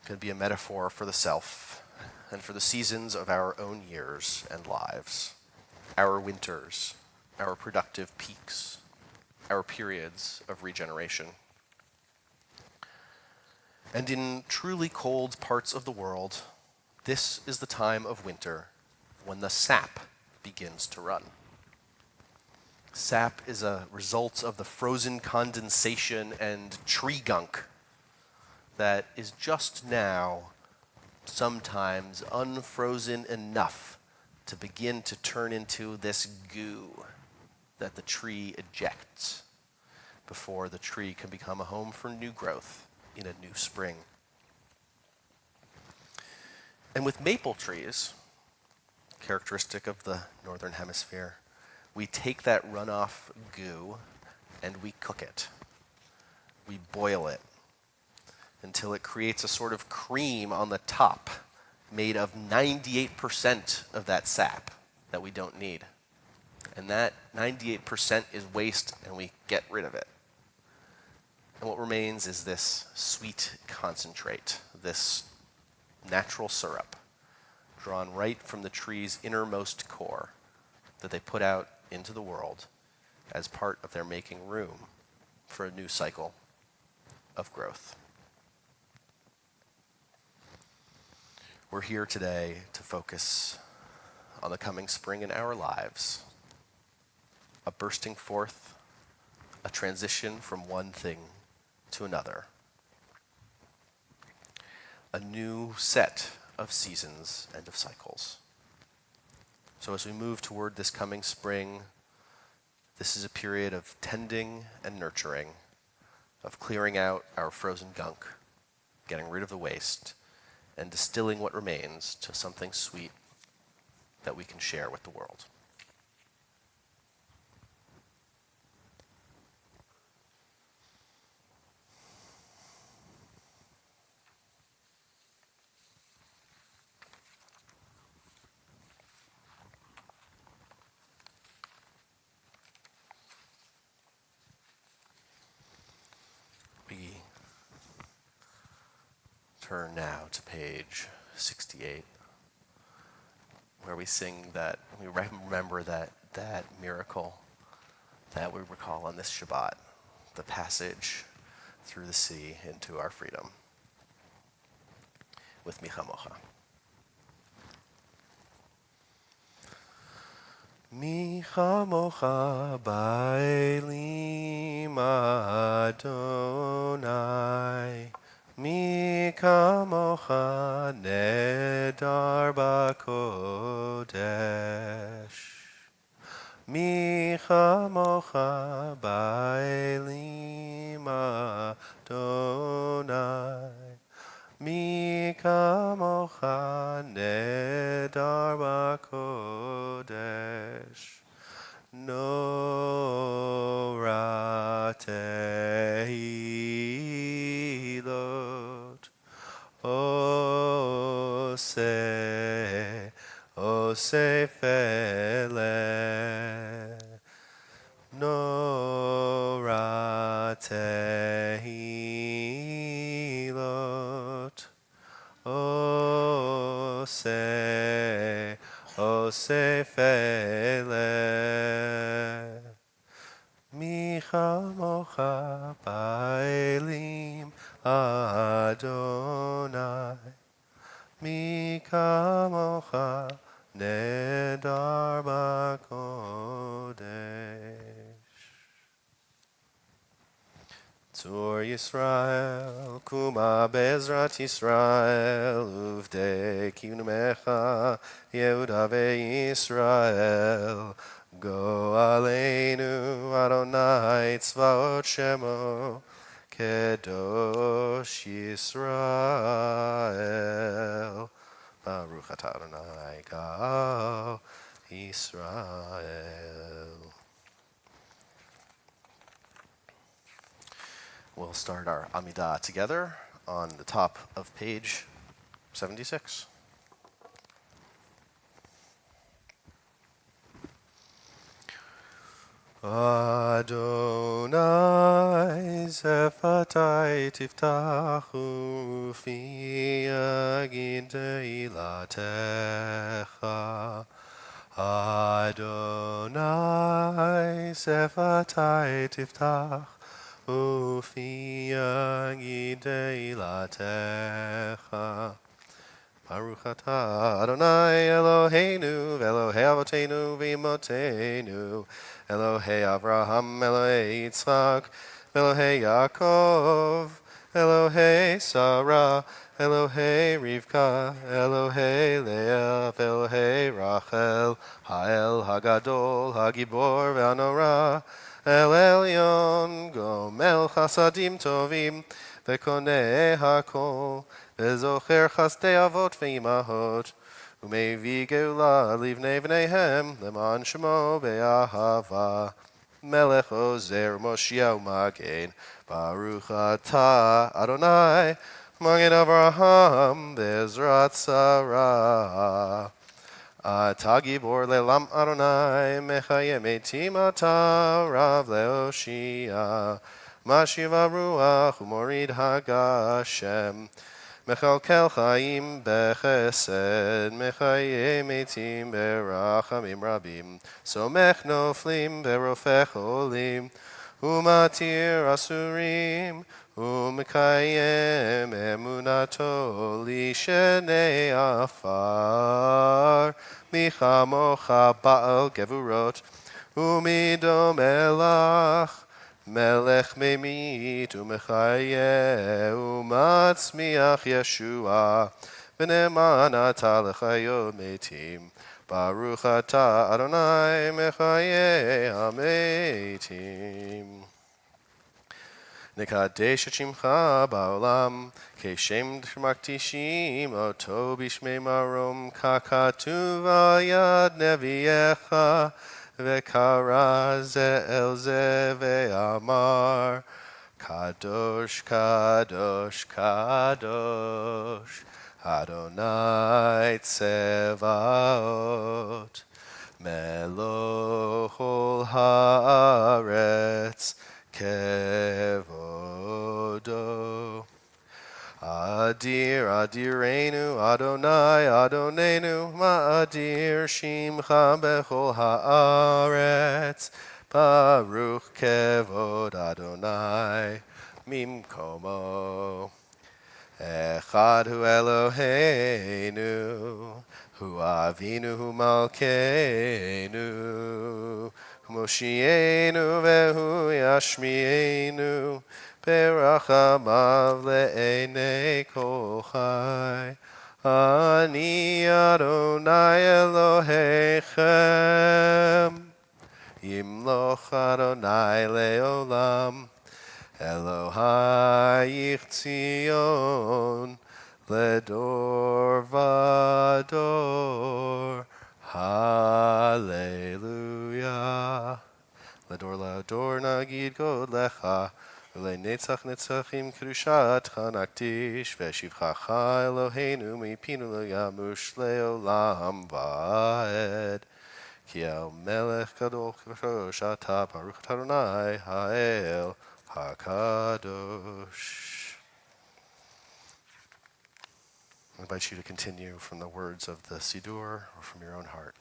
can be a metaphor for the self and for the seasons of our own years and lives, our winters, our productive peaks, our periods of regeneration. And in truly cold parts of the world, this is the time of winter when the sap begins to run. Sap is a result of the frozen condensation and tree gunk that is just now sometimes unfrozen enough to begin to turn into this goo that the tree ejects before the tree can become a home for new growth in a new spring. And with maple trees, characteristic of the Northern Hemisphere, we take that runoff goo and we cook it. We boil it until it creates a sort of cream on the top made of 98% of that sap that we don't need. And that 98% is waste, and we get rid of it. And what remains is this sweet concentrate, this natural syrup, drawn right from the tree's innermost core that they put out into the world as part of their making room for a new cycle of growth. We're here today to focus on the coming spring in our lives, a bursting forth, a transition from one thing to another, a new set of seasons and of cycles. So as we move toward this coming spring, this is a period of tending and nurturing, of clearing out our frozen gunk, getting rid of the waste, and distilling what remains to something sweet that we can share with the world. We turn now to page 68, where we sing that, we remember that miracle that we recall on this Shabbat, the passage through the sea into our freedom, with Mi Chamocha. Mi chamocha ba'elim Adonai, mi kamocha nedar b'kodesh. Mi chamocha ba'elim Adonai, Mi kamocha nedar b'kodesh. Nora tehilot. Ose fele. Nora tehilot. Ose fele. Micha mocha paelim Adonai. Micha mocha nedar b'kodesh. Tzur Yisrael, Kuma Bezrat Yisrael, Uvdei Kivnemecha, Yehuda veYisrael. Go Aleinu, Adonai Tzvaot Shemo, Kedosh Yisrael. Baruch atah Adonai Gal Yisrael. We'll start our Amidah together on the top of page 76. Adonai Zefatai Tiftachu Fi Yagid Ilatecha. Adonai Zefatai Tiftach Ufi Yagid Ilatecha. Baruch atah Adonai Eloheinu Elohei Avotenu V'Imotenu Elohei Avraham Elohei Yitzchak Elohei Yaakov Elohei Sarah Elohei Rivka Elohei Leah Elohei Rachel Ha'el Hagadol Hagibor Ve'Hanora El Elyon Gomel Chasadim Tovim Ve'Koneh HaKol Ve'zocher Chasdei Avot Ve'imahot U'mevii Geula Livnei V'neihem Leman Shemo Be'ahava Melech Ozer Moshiach Magen Baruch atah Adonai Magen Avraham Bezrat Sarah Atah Gibor Le'lam Adonai Mechayem Etim Atah Rav Le'oshia Mashiv HaRuach U'morid HaGashem Mechalkel Chaim Bechesed Mechayem Etim Berachamim Rabim Somech Noflim Berofech Olim Umatir Asurim Umekayem Emunato Lishenei Afar Michamocha Baal Gevurot Umidom Elach Melech Memit Umechaye Umatzmiach Yeshua V'ne'eman atah lechayot metim Baruch atah Adonai Mechaye Hametim. Nekadesh et shimcha ba'olam, keshem makdishim oto bishmei marom, kakatuv al yad neviecha, vekara ze el ze ve'amar, kadosh, kadosh, kadosh, Adonai tzevaot, melohol haaretz, kevodo. Adir, adirenu, Adonai, Adonenu, ma'adir shimcha bechol haaretz, Baruch kevod Adonai, mimkomo. Echad hu Eloheinu, hu avinu hu malkeinu, Moshienu vehu yashmienu, berachamav le'enei kol chai. Ani Adonai Elohechem, yimloch Adonai le'olam, Elohai Tzion Ledor vador. Hallelujah. Ledor lador nagid god lecha. Netzach netzachim kedushat chanaktish veshivchacha Eloheinu mipinu lo yamush leolam vaed. Ki el melech gadol kadosh ata baruch Adonai ha'el hakadosh. I invite you to continue from the words of the Siddur or from your own heart.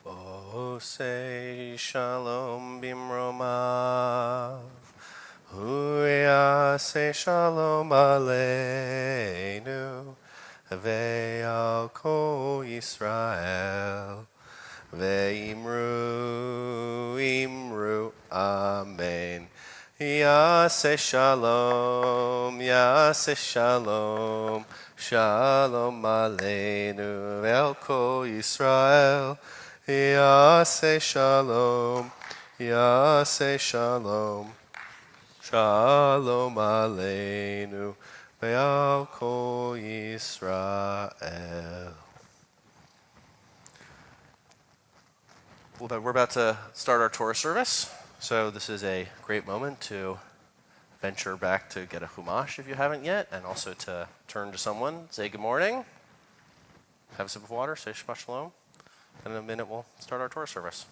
Oh, say shalom bimromav. Huya say shalom aleinu. Ve'al kol Yisrael. Ve'imru, imru, amen. Yaseh shalom, yaseh shalom. Shalom aleinu ve'al kol Yisrael. Yaseh shalom, yaseh shalom. Shalom aleinu ve'al kol Yisrael. We're about to start our Torah service, so this is a great moment to venture back to get a Chumash if you haven't yet, and also to turn to someone, say good morning, have a sip of water, say Shabbat Shalom, and in a minute we'll start our Torah service.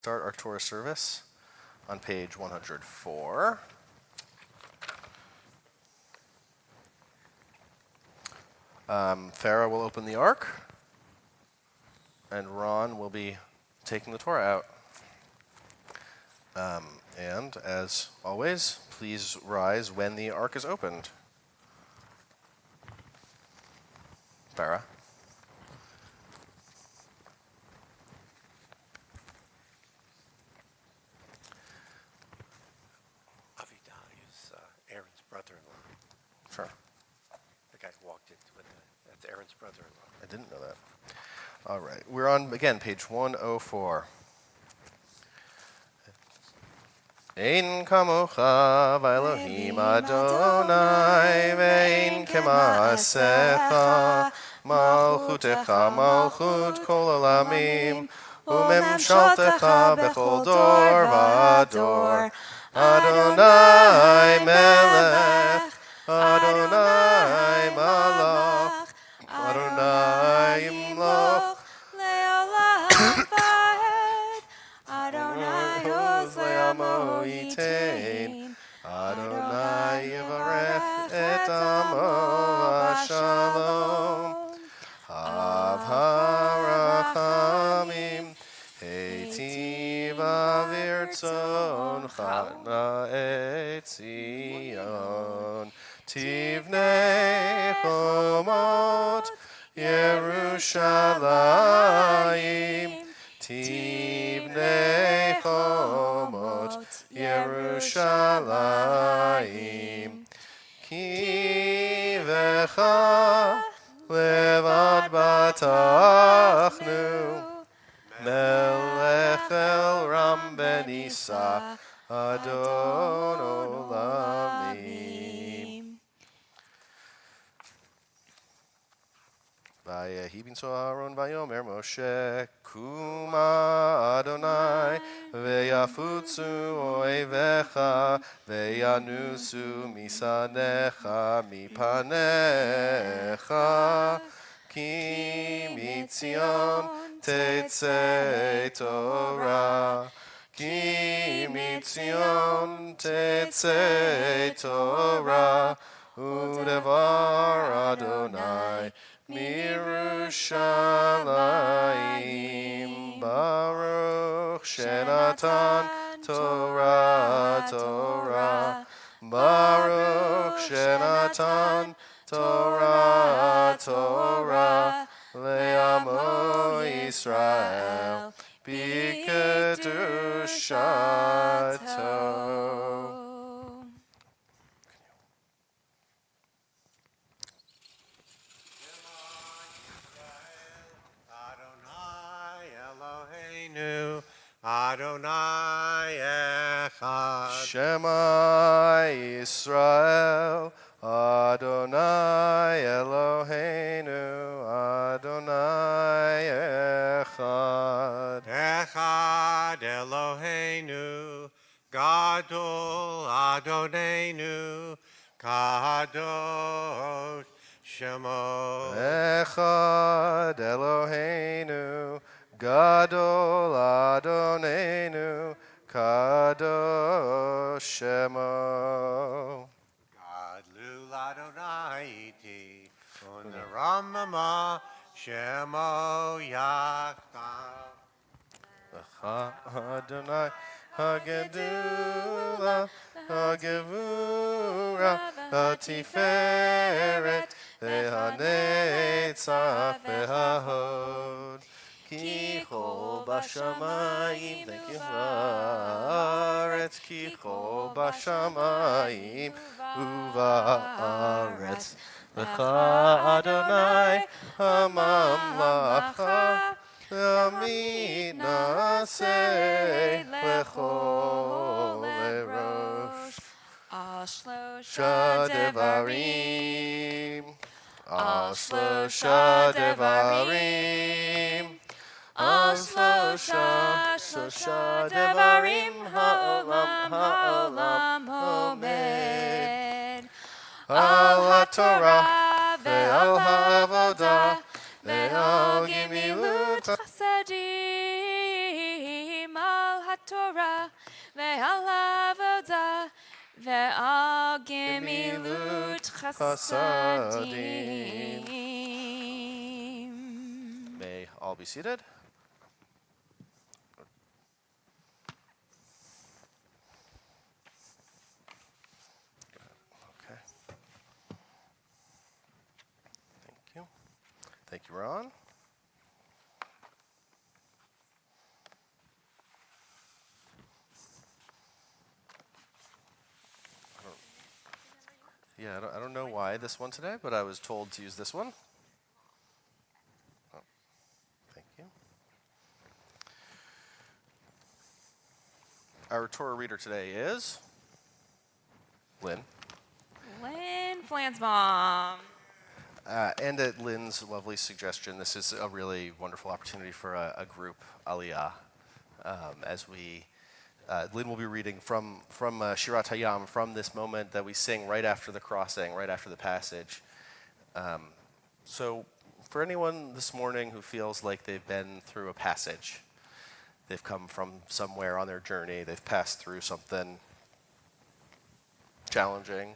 start our Torah service on page 104. Farah will open the ark, and Ron will be taking the Torah out. And as always, please rise when the ark is opened. Farah. Avidai is Aaron's brother-in-law. Sure. The guy who walked in with that's Aaron's brother-in-law. I didn't know that. All right. We're on, again, page 104. Ein kamocha v'Elohim Adonai ve'ein kema'asecha malchutecha malchut kol olamim u'memshaltecha bechol dor v'ador Adonai melech Adonai malach Adonai imloch Adonai yivarech et amo v'shalom Hav harachamim heitiv avirtzoncha na'et Zion tivnei chomot Yerushalayim tivnei chomot Yerushalayim ki vecha levad batachnu melech el ram ben Isa adon olamim Vayehi binso Aaron vayomer Moshe Kuma Adonai veyafutzu oivecha veyanusu misanecha mipanecha ki mitzion tetzei Torah ki mitzion tetzei Torah udevar Adonai Mirushalayim Baruch Shenatan Torah Torah Baruch Shenatan Torah Torah Le'amo Yisrael B'kedushato. Adonai Echad. Shema Yisrael, Adonai Eloheinu, Adonai Echad. Echad Eloheinu, Gadol Adonenu, Kadosh Shemo. Echad Eloheinu, Gadol Adonenu, Kadosh Shemo. Gadlu Adonai iti, Unaramama Shemo Yachta. Adonai Hagedula, Hagevura, Hatiferet, Vehanetzach, Vehahod. Ki chol bashamayim, thank you, Haaretz. Ki chol bashamayim, uvaretz. Lecha Adonai hamamlacha, Amid naseh lechol erosh. Shlosha devarim, al shlosha devarim. Al shlosha devarim ha'olam homed. Al haTorah ve'al ha'avodah ve'al gimilut chasadim al Ve'al gemilut chasadim. chasadim. May all be seated. Okay. Thank you. Thank you, Ron. Yeah, I don't know why this one today, but I was told to use this one. Oh, thank you. Our Torah reader today is Lynn. Lynn Flansbaum. And at Lynn's lovely suggestion, this is a really wonderful opportunity for a group aliyah. As Lynn will be reading from Shirat Hayam, from this moment that we sing right after the crossing, right after the passage. So for anyone this morning who feels like they've been through a passage, they've come from somewhere on their journey, they've passed through something challenging,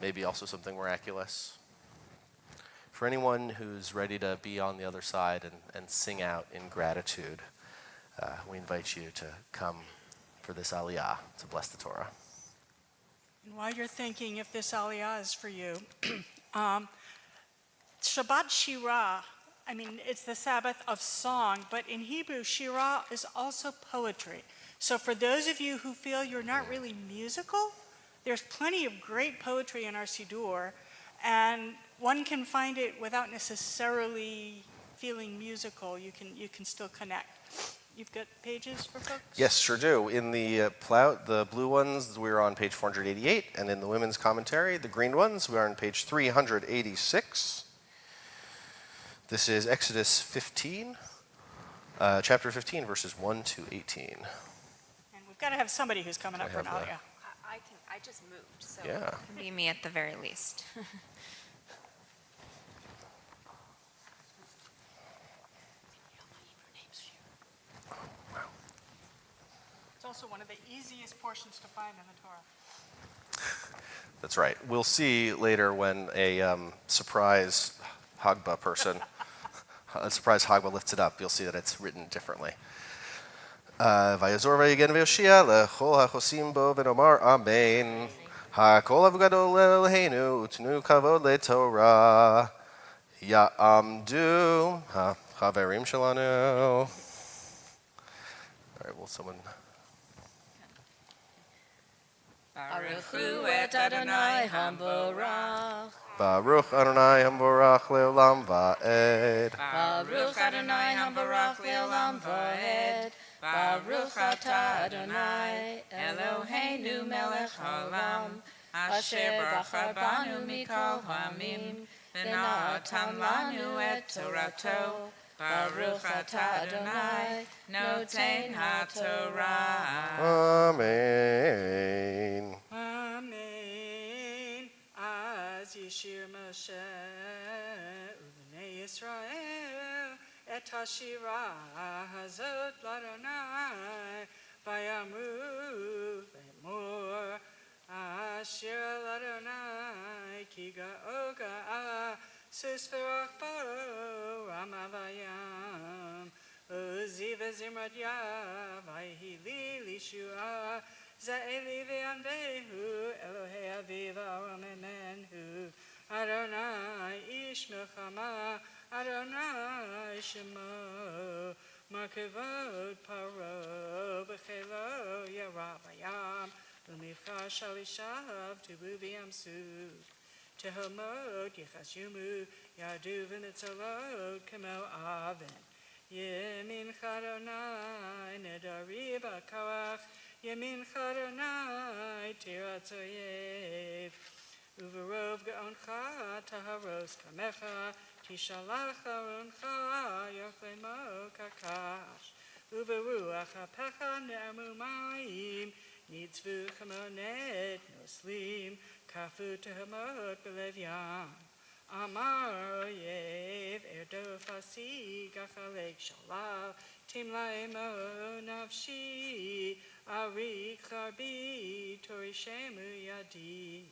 maybe also something miraculous. For anyone who's ready to be on the other side and sing out in gratitude, we invite you to come for this aliyah to bless the Torah. And while you're thinking if this aliyah is for you, Shabbat Shirah, I mean, it's the Sabbath of song, but in Hebrew, Shirah is also poetry. So for those of you who feel you're not really musical, there's plenty of great poetry in our Siddur, and one can find it without necessarily feeling musical. You can still connect. You've got pages for folks? Yes, sure do. In the the blue ones, we're on page 488, and in the women's commentary, the green ones, we are on page 386. This is Exodus 15, chapter 15, verses 1 to 18. And we've got to have somebody who's coming up for an have that. aliyah. I just moved, so Yeah. it can be me at the very least. It's also one of the easiest portions to find in the Torah. That's right. We'll see later when a surprise Hagba person, a surprise Hagba lifts it up, you'll see that it's written differently. Vayazor vayigen v'yoshia lechol hachosim bo v'nomar amen. Hakol avgadol Eloheinu utnu kavod leTorah. Ya'amdu haverim shalanu. All right, will someone... Baruch hu et Adonai hamborach. Baruch Adonai hamborach leolam va'ed. Baruch Adonai hamborach leolam va'ed. Baruch atah Adonai Eloheinu melech haolam. Asher bachar banu mikol ha'amim. V'natan lanu et torato. Baruch atah Adonai noten haTorah. Amen. Amen. Az yishir Moshe u'bnei Yisrael et hashira hazot l'Adonai vayamru v'emor asher l'Adonai ki ga'oga sus v'rach baro ramavayam Uzi v'zimrat yav vayhili lishua Za'eli v'yanvehu Elohei aviv aram emenhu Adonai ish milchama Adonai shemo Makevod paro B'chelo yarabayam U'mifcha shalishav Tubu v'yamsu Tehomot yichashumu Yadu v'nitzalot Kemo aven Yemin Adonai nedari b'kawach Yemin Adonai tirat oyev Uverov ge'oncha taharos kamecha Tishalach aroncha yochlemo kakash Uveruach hapecha ne'amu mayim Nitzvu chamonet noslim Kafu tehomot b'lev yam Amar oyev erdo fasi gachalek shalav Tim laemo nafshi Ari Karbi Tori Shemu Yadi.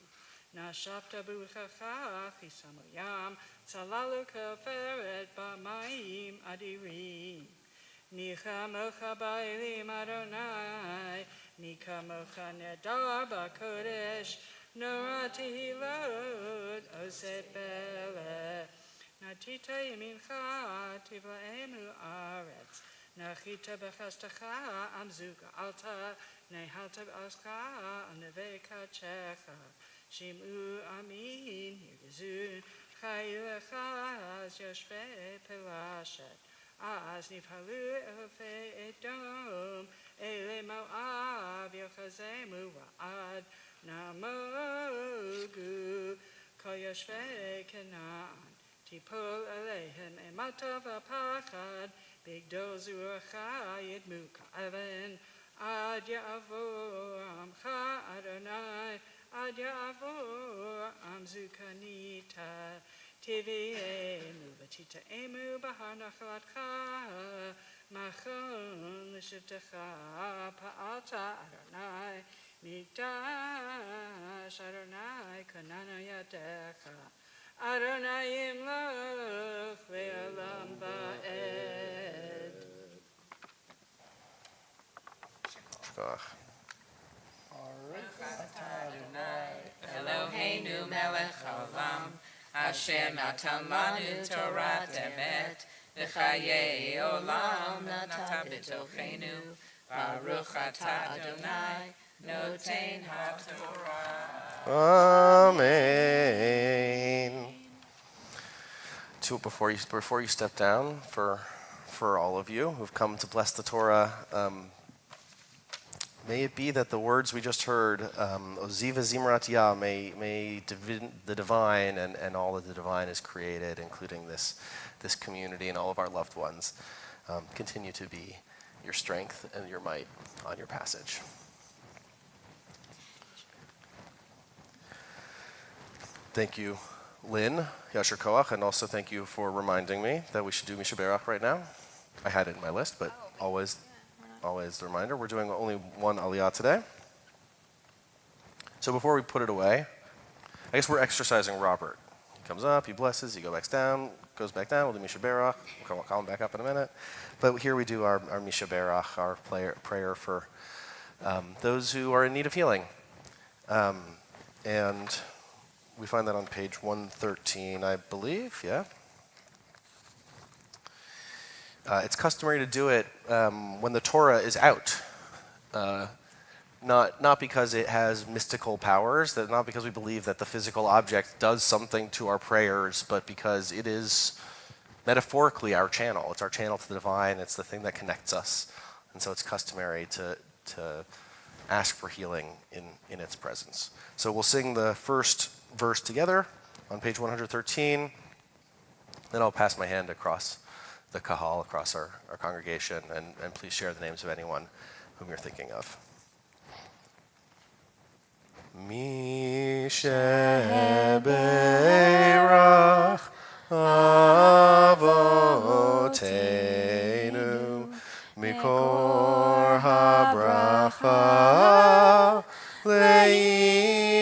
Nashafta Buchacha Chisamuyam Salalu Kaferet Bamaim Adirim. Nicha Mocha Bailim Adonai. Nika Mocha Nedar Bakodesh. Norati Hilod Osefele. Natita Yemincha Tivlaemu Aretz. Nachita Bechastacha Amzuka Alta. Nehalta Aska Aneveka Checha. Shimu Amin Yirgizun. Chayilechaz Yoshve Pelashet. Az Nifhalu Efe Edom. Ele Moav Yochazemu Wa'ad. Namogu Koyoshve Canaan. Tipol Alehem Emata Vapachad. Big Dozu Achayid Muka Evan. Ad Yavor Amcha Adonai. Ad Yavor Amzukanita. Tivi Emu Batita Emu Bahanachatcha. Machon Lishivtecha Pa'alta Adonai. Mikdash Adonai Kanana Yadecha. Adonai Imloch Ve'olam Ba'ed. Shkoach. Eloheinu melech haolam, asher natan lanu Torat emet, v'chayei olam nata b'tochenu, baruch atah Adonai, noten haTorah. Amen. Before you step down, for all of you who've come to bless the Torah, may it be that the words we just heard, Oziva Zimrat Yah, may the divine and all that the divine has created, including this community and all of our loved ones, continue to be your strength and your might on your passage. Thank you, Lynn, Yasher Koach, and also thank you for reminding me that we should do Misha Berach right now. I had it in my list, but always the reminder. We're doing only one Aliyah today. So before we put it away, I guess we're exercising Robert. He comes up, he blesses, he goes back down, we'll do Misha Berach. We'll call him back up in a minute. But here we do our Misha Berach, our prayer for those who are in need of healing. And we find that on page 113, I believe, yeah? It's customary to do it when the Torah is out, not because it has mystical powers, not because we believe that the physical object does something to our prayers, but because it is metaphorically our channel. It's our channel to the divine. It's the thing that connects us. And so it's customary to ask for healing in its presence. So we'll sing the first verse together on page 113. Then I'll pass my hand across the kahal, across our congregation, and please share the names of anyone whom you're thinking of. Mishe Berach Avoteinu Mikor HaBracha Leimotenu.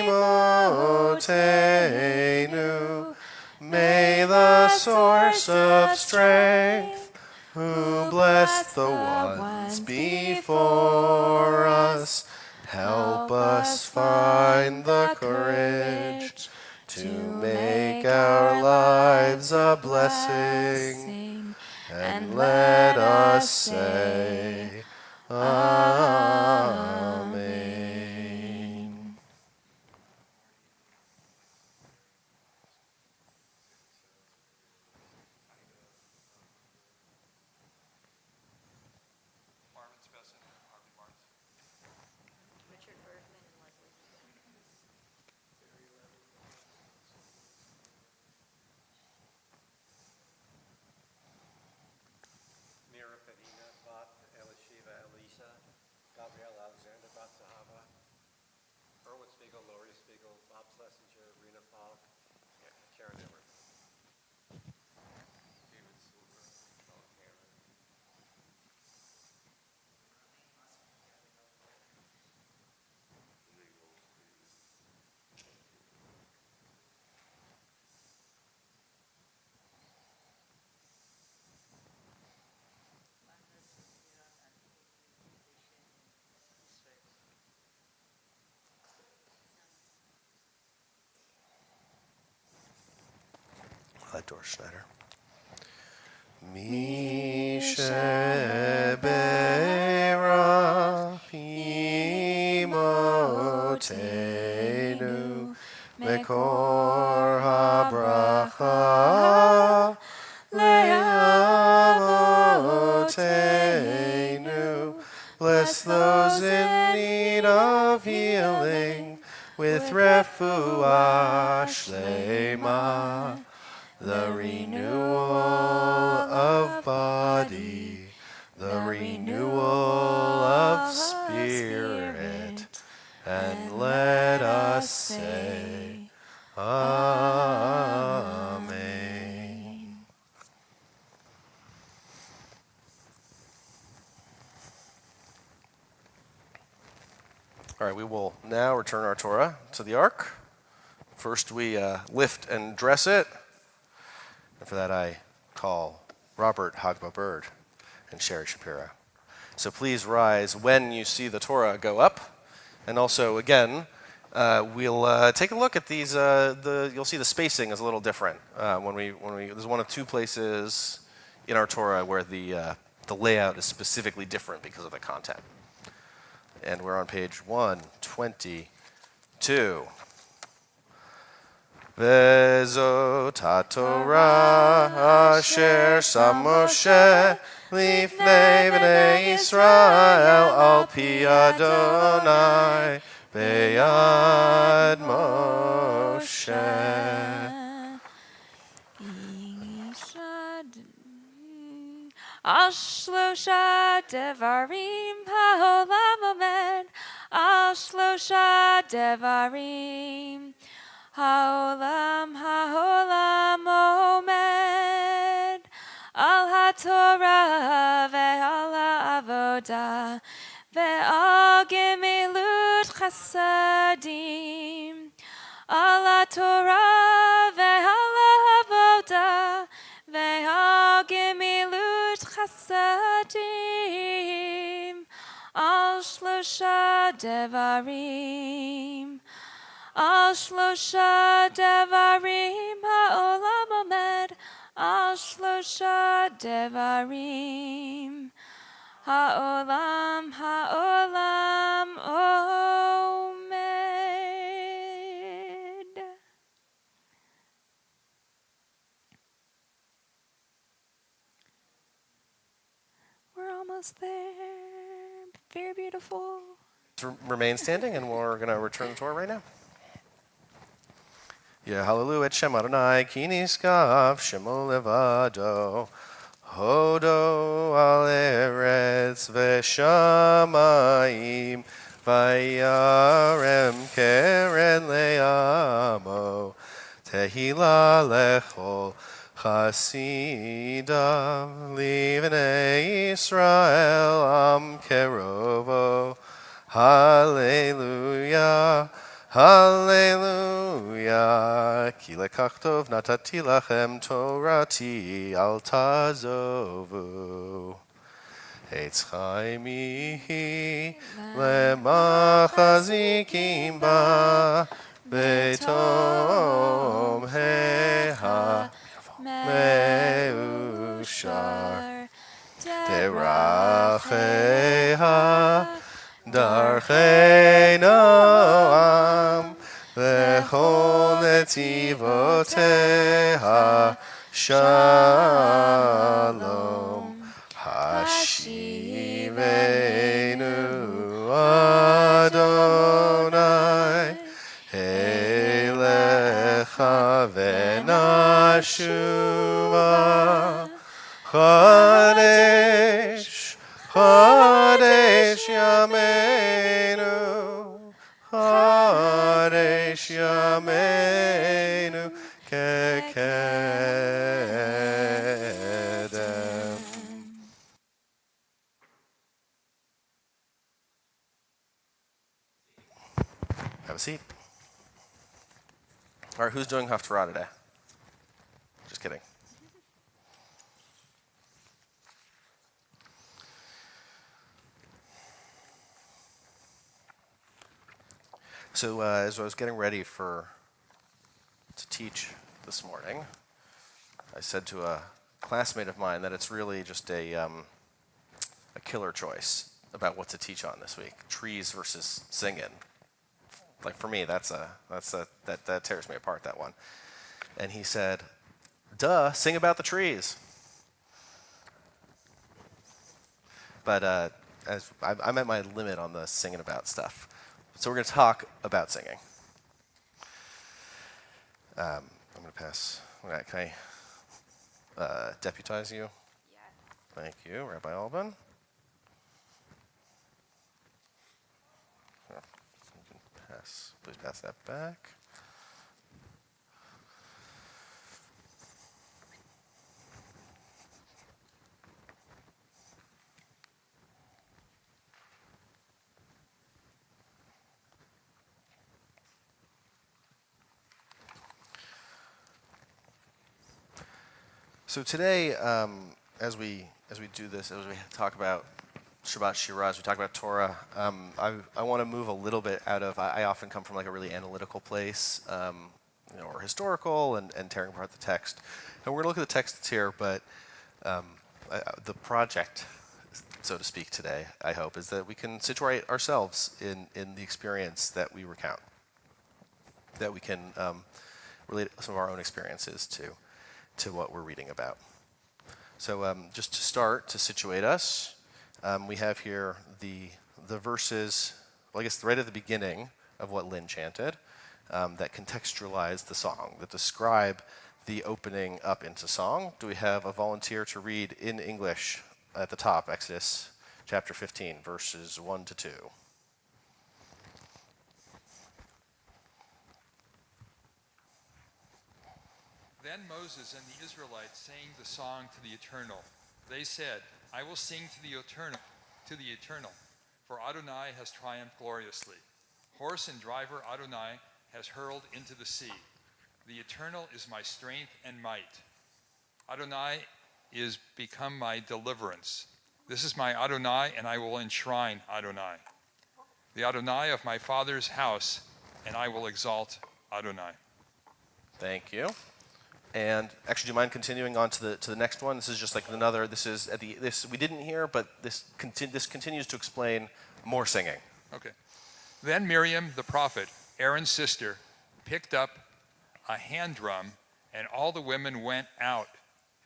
May the source of strength, who blessed the ones before us, help us find the courage to make our lives a blessing, and let us say, Amen. Mira Penina, Bat Elishiva Elisa, Gabriel Alexander, Bat Sahava, Erwin Spiegel, Laurie Spiegel, Bob Schlesinger, Rena Falk, Karen Edwards. David Silver, Sean Cameron. Doris Schneider. Mi shebera imotenu mekor habracha leavotenu. Bless those in need of healing with refuah shlema, the renewal of body, the renewal of spirit, and let us say, Amen. All right, we will now return our Torah to the ark. First, we lift and dress it. And for that, I call Robert Hagba Bird and Sherry Shapiro. So please rise when you see the Torah go up. And also, again, we'll take a look at these. You'll see the spacing is a little different. There's one of two places in our Torah where the layout is specifically different because of the content. And we're on page 122. Vezot HaTorah asher sam Moshe lifnei bnei Yisrael al pi Adonai beyad Moshe. Al shlosha devarim ha'olam omed, al shlosha devarim ha'olam omed, al ha'torah ve'al ha'avodah ve'al gemilut chasadim, al ha'torah ve'al ha'avodah ve'al gemilut chasadim, al shlosha devarim, al shlosha devarim ha'olam omed, al shlosha devarim ha'olam omed. We're almost there. Very beautiful. Remain standing, and we're going to return the Torah right now. Yehalelu et Shem Adonai ki niskav shemo levado hodo al eretz v'shamayim vayarem keren le'amo tehila lechol chasidav livnei Yisrael am kerovo. Hallelujah, hallelujah. Ki lekach tov natati lachem torati al tazovu. Eitz chaimi lemachazikim ba betom heha meushar deracheha Darchei Noam V'chol netivoteha Shalom Hashivenu Adonai Elecha v'nashuva Chadesh Chadesh Yameinu, Chadesh Yameinu, Kekedem. Have a seat. All right, who's doing Haftarah today? Just kidding. So as I was getting ready to teach this morning, I said to a classmate of mine that it's really just a killer choice about what to teach on this week: trees versus singing. Like for me, that tears me apart, that one. And he said, "Duh, sing about the trees." But as I'm at my limit on the singing about stuff, so we're going to talk about singing. I'm going to pass. Can I deputize you? Yes. Thank you, Rabbi Alban. You can please pass that back. So today, as we do this, as we talk about Shabbat Shirah, as we talk about Torah, I want to move a little bit out of. I often come from like a really analytical place, or historical, and tearing apart the text. And we're going to look at the text that's here, but the project, so to speak, today, I hope, is that we can situate ourselves in the experience that we recount, that we can relate some of our own experiences to what we're reading about. So just to start, to situate us, we have here the verses, well, I guess right at the beginning of what Lynn chanted, that contextualize the song, that describe the opening up into song. Do we have a volunteer to read in English at the top, Exodus chapter 15, verses 1 to 2? Then Moses and the Israelites sang the song to the Eternal. They said, "I will sing to the Eternal, for Adonai has triumphed gloriously. Horse and driver Adonai has hurled into the sea. The Eternal is my strength and might. Adonai is become my deliverance. This is my Adonai, and I will enshrine Adonai. The Adonai of my father's house, and I will exalt Adonai." Thank you. And actually, do you mind continuing on to the next one? This is just like another. This is this we didn't hear, but this continues to explain more singing. Okay. Then Miriam, the prophet, Aaron's sister, picked up a hand drum, and all the women went out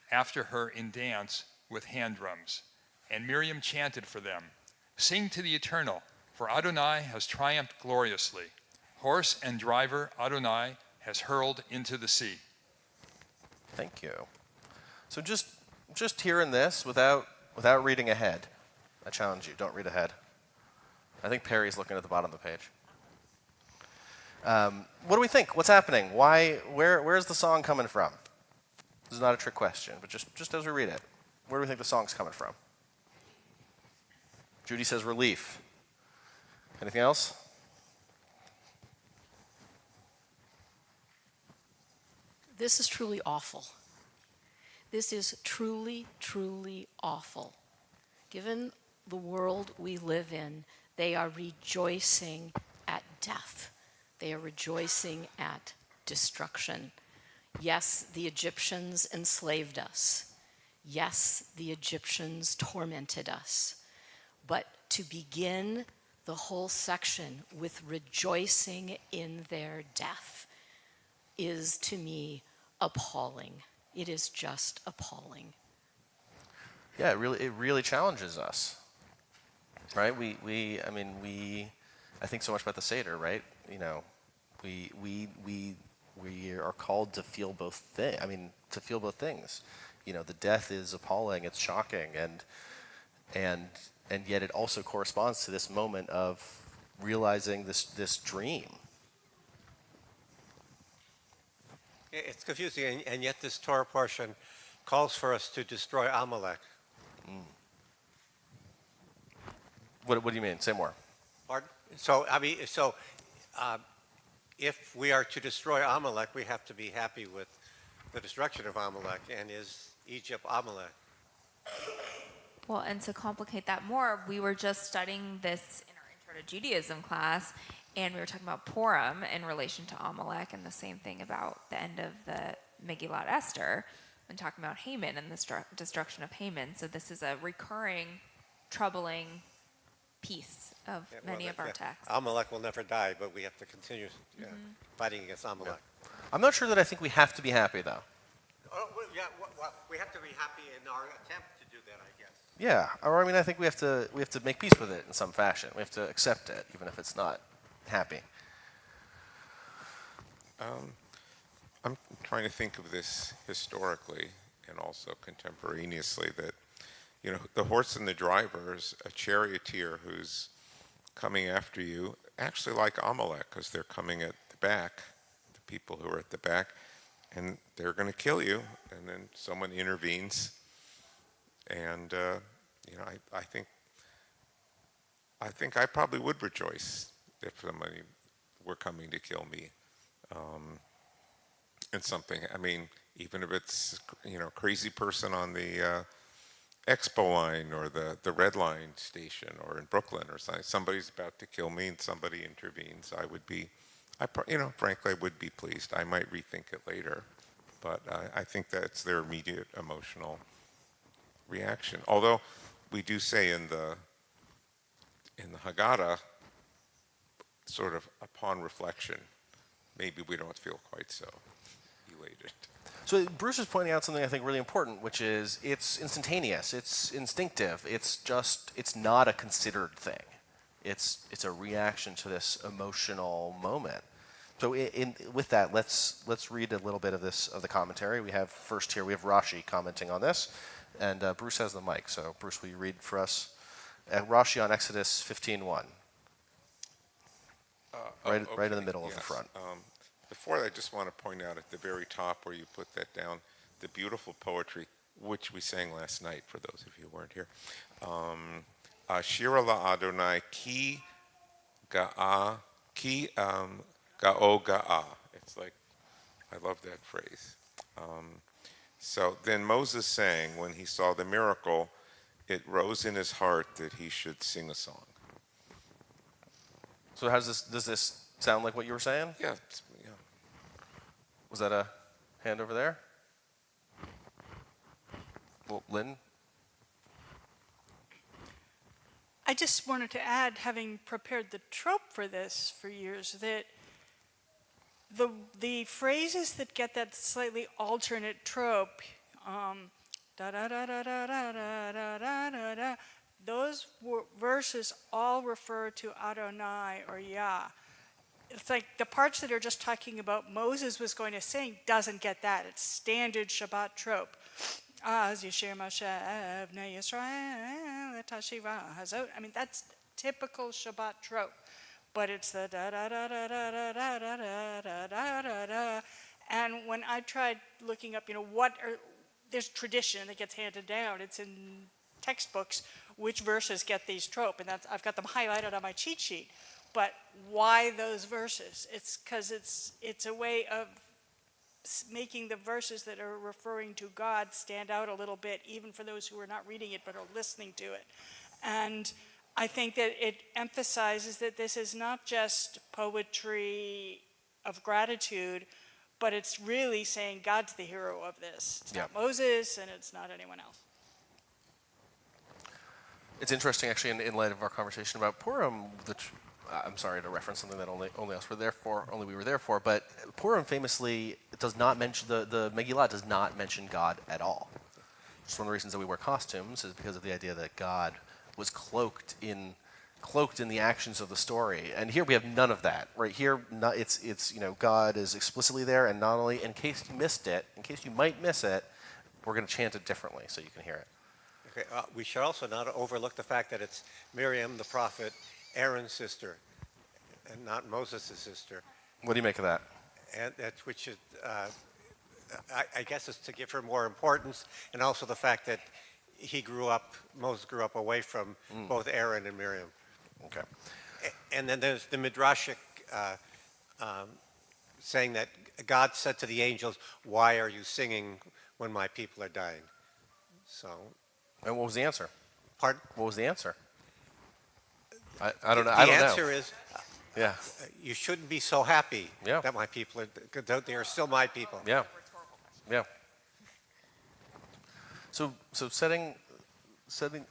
after her in dance with hand drums. And Miriam chanted for them, "Sing to the Eternal, for Adonai has triumphed gloriously. Horse and driver Adonai has hurled into the sea." Thank you. So just hearing this without reading ahead, I challenge you, don't read ahead. I think Perry's looking at the bottom of the page. What do we think? What's happening? Where's the song coming from? This is not a trick question, but just as we read it, where do we think the song's coming from? Judy says relief. Anything else? This is truly awful. This is truly, truly awful. Given the world we live in, they are rejoicing at death. They are rejoicing at destruction. Yes, the Egyptians enslaved us. Yes, the Egyptians tormented us. But to begin the whole section with rejoicing in their death is, to me, appalling. It is just appalling. Yeah, it really challenges us, right? I think so much about the Seder, right? You know, we are called to feel both things. You know, the death is appalling, it's shocking, and yet it also corresponds to this moment of realizing this dream. It's confusing, and yet this Torah portion calls for us to destroy Amalek. What do you mean? Say more. Pardon? If we are to destroy Amalek, we have to be happy with the destruction of Amalek. And is Egypt Amalek? Well, and to complicate that more, we were just studying this in our Intro to Judaism class, and we were talking about Purim in relation to Amalek, and the same thing about the end of the Megillat Esther. when talking about Haman and the destruction of Haman. So this is a recurring, troubling piece of many of our texts. Amalek will never die, but we have to continue fighting against Amalek. I'm not sure that I think we have to be happy, though. Oh, well, we have to be happy in our attempt to do that, I guess. Yeah, or I mean, I think we have to make peace with it in some fashion. We have to accept it, even if it's not happy. I'm trying to think of this historically and also contemporaneously, that, you know, the horse and the driver is a charioteer who's coming after you, actually like Amalek, because they're coming at the back, the people who are at the back, and they're going to kill you, and then someone intervenes, and you know, I think I probably would rejoice if somebody were coming to kill me. And something, I mean, even if it's, you know, crazy person on the Expo line or the Red Line station or in Brooklyn or something, somebody's about to kill me and somebody intervenes, I would be, you know, frankly, I would be pleased. I might rethink it later, but I think that's their immediate emotional reaction. Although we do say in the Haggadah, sort of upon reflection, maybe we don't feel quite so elated. So Bruce is pointing out something I think really important, which is it's instantaneous, it's instinctive, it's not a considered thing. It's a reaction to this emotional moment. So with that, let's read a little bit of the commentary. We have first here, we have Rashi commenting on this, and Bruce has the mic. So Bruce, will you read for us Rashi on Exodus 15:1? Right in the middle of the front. Before that, I just want to point out at the very top where you put that down, the beautiful poetry, which we sang last night, for those of you who weren't here. Shira la Adonai ki ga'o ga'a. It's like, I love that phrase. So then Moses sang, when he saw the miracle, it rose in his heart that he should sing a song. So does this sound like what you were saying? Yeah. Was that a hand over there? Well, Lynn? I just wanted to add, having prepared the trope for this for years, that the phrases that get that slightly alternate trope, da da da da da da da da da da, those verses all refer to Adonai or Yah. It's like the parts that are just talking about Moses was going to sing doesn't get that. It's standard Shabbat trope. Az Yishir Moshe Bnei Yisrael et Hashiva Hazot. I mean, that's typical Shabbat trope. But it's the da da da da da da da da da da da da. And when I tried looking up, there's tradition that gets handed down. It's in textbooks which verses get these trope, and I've got them highlighted on my cheat sheet. But why those verses? It's because it's a way of making the verses that are referring to God stand out a little bit, even for those who are not reading it but are listening to it. And I think that it emphasizes that this is not just poetry of gratitude, but it's really saying God's the hero of this. It's not Moses, and it's not anyone else. It's interesting, actually, in light of our conversation about Purim. I'm sorry to reference something that only us were there for, only we were there for. But Purim famously does not mention the Megillah does not mention God at all. It's one of the reasons that we wear costumes is because of the idea that God was cloaked in the actions of the story. And here we have none of that. Right here, it's God is explicitly there, and not only in case you might miss it, we're going to chant it differently so you can hear it. Okay, we should also not overlook the fact that it's Miriam, the prophet, Aaron's sister, and not Moses' sister. What do you make of that? And which is, I guess, is to give her more importance, and also the fact that Moses grew up away from both Aaron and Miriam. Okay. And then there's the Midrashic saying that God said to the angels, "Why are you singing when my people are dying?" So. And what was the answer? Pardon? What was the answer? I don't know. The answer is, yeah, you shouldn't be so happy Yeah. that my people are. They are still my people. Yeah. Yeah. So setting.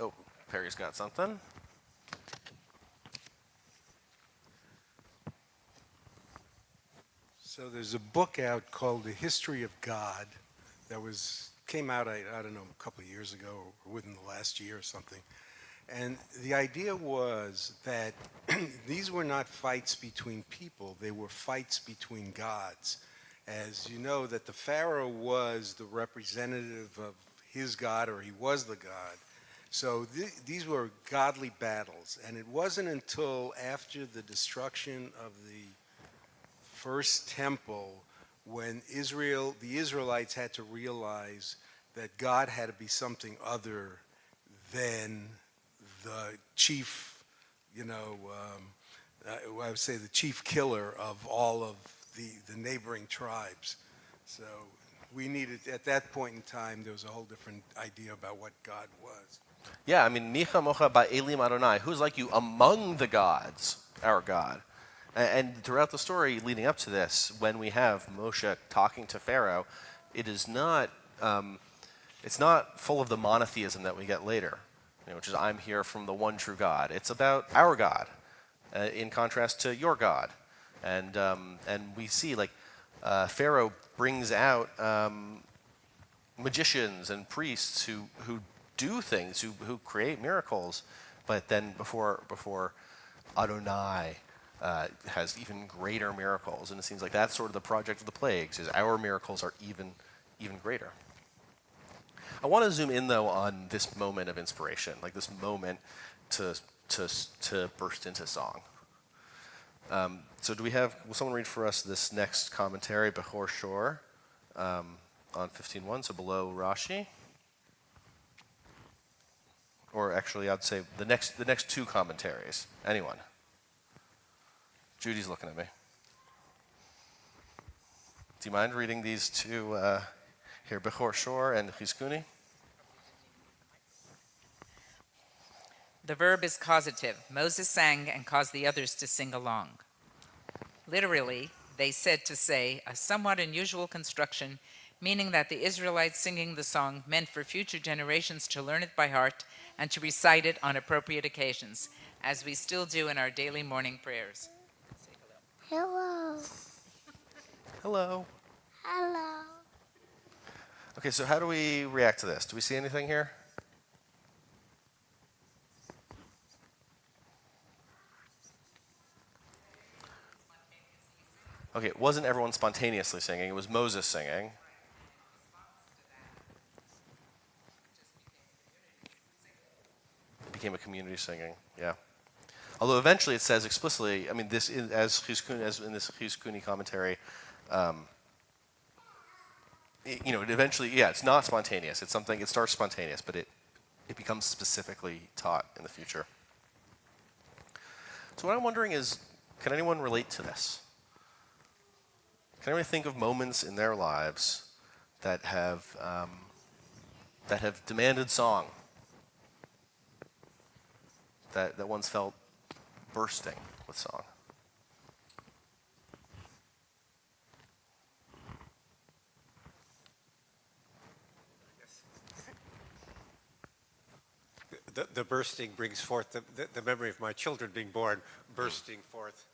Oh, Perry's got something. So there's a book out called The History of God that came out, I don't know, a couple of years ago or within the last year or something. And the idea was that these were not fights between people, they were fights between gods. As you know, that the Pharaoh was the representative of his god, or he was the god. So these were godly battles. And it wasn't until after the destruction of the first temple when the Israelites had to realize that God had to be something other than the chief, I would say the chief killer of all of the neighboring tribes. So we needed, at that point in time, there was a whole different idea about what God was. Yeah, I mean, Micha Mocha Ba'elim Adonai, who's like you among the gods, our God. And throughout the story leading up to this, when we have Moshe talking to Pharaoh, it is not, it's not full of the monotheism that we get later, which is I'm here from the one true God. It's about our God, in contrast to your God. And we see Pharaoh brings out magicians and priests who do things, who create miracles, but then before Adonai has even greater miracles, and it seems like that's sort of the project of the plagues, is our miracles are even greater. I want to zoom in though on this moment of inspiration, like this moment to burst into song. So will someone read for us this next commentary, Bechor Shor, on 15:1, so below Rashi? Or actually, I'd say the next two commentaries. Anyone? Judy's looking at me. Do you mind reading these two here, Bechor Shor and Chizkuni? The verb is causative. Moses sang and caused the others to sing along. Literally, they said to say, a somewhat unusual construction, meaning that the Israelites singing the song meant for future generations to learn it by heart and to recite it on appropriate occasions, as we still do in our daily morning prayers. Say hello. Hello. Hello. Hello. Okay, so how do we react to this? Do we see anything here? Okay, it wasn't everyone spontaneously singing, it was Moses singing. It became a community singing, yeah. Although eventually it says explicitly, I mean, as in this Chizkuni commentary, it eventually, it's not spontaneous. It's something, it starts spontaneous, but it becomes specifically taught in the future. So what I'm wondering is, can anyone relate to this? Can anyone think of moments in their lives that have demanded song, that once felt bursting with song? The bursting brings forth the memory of my children being born, bursting forth.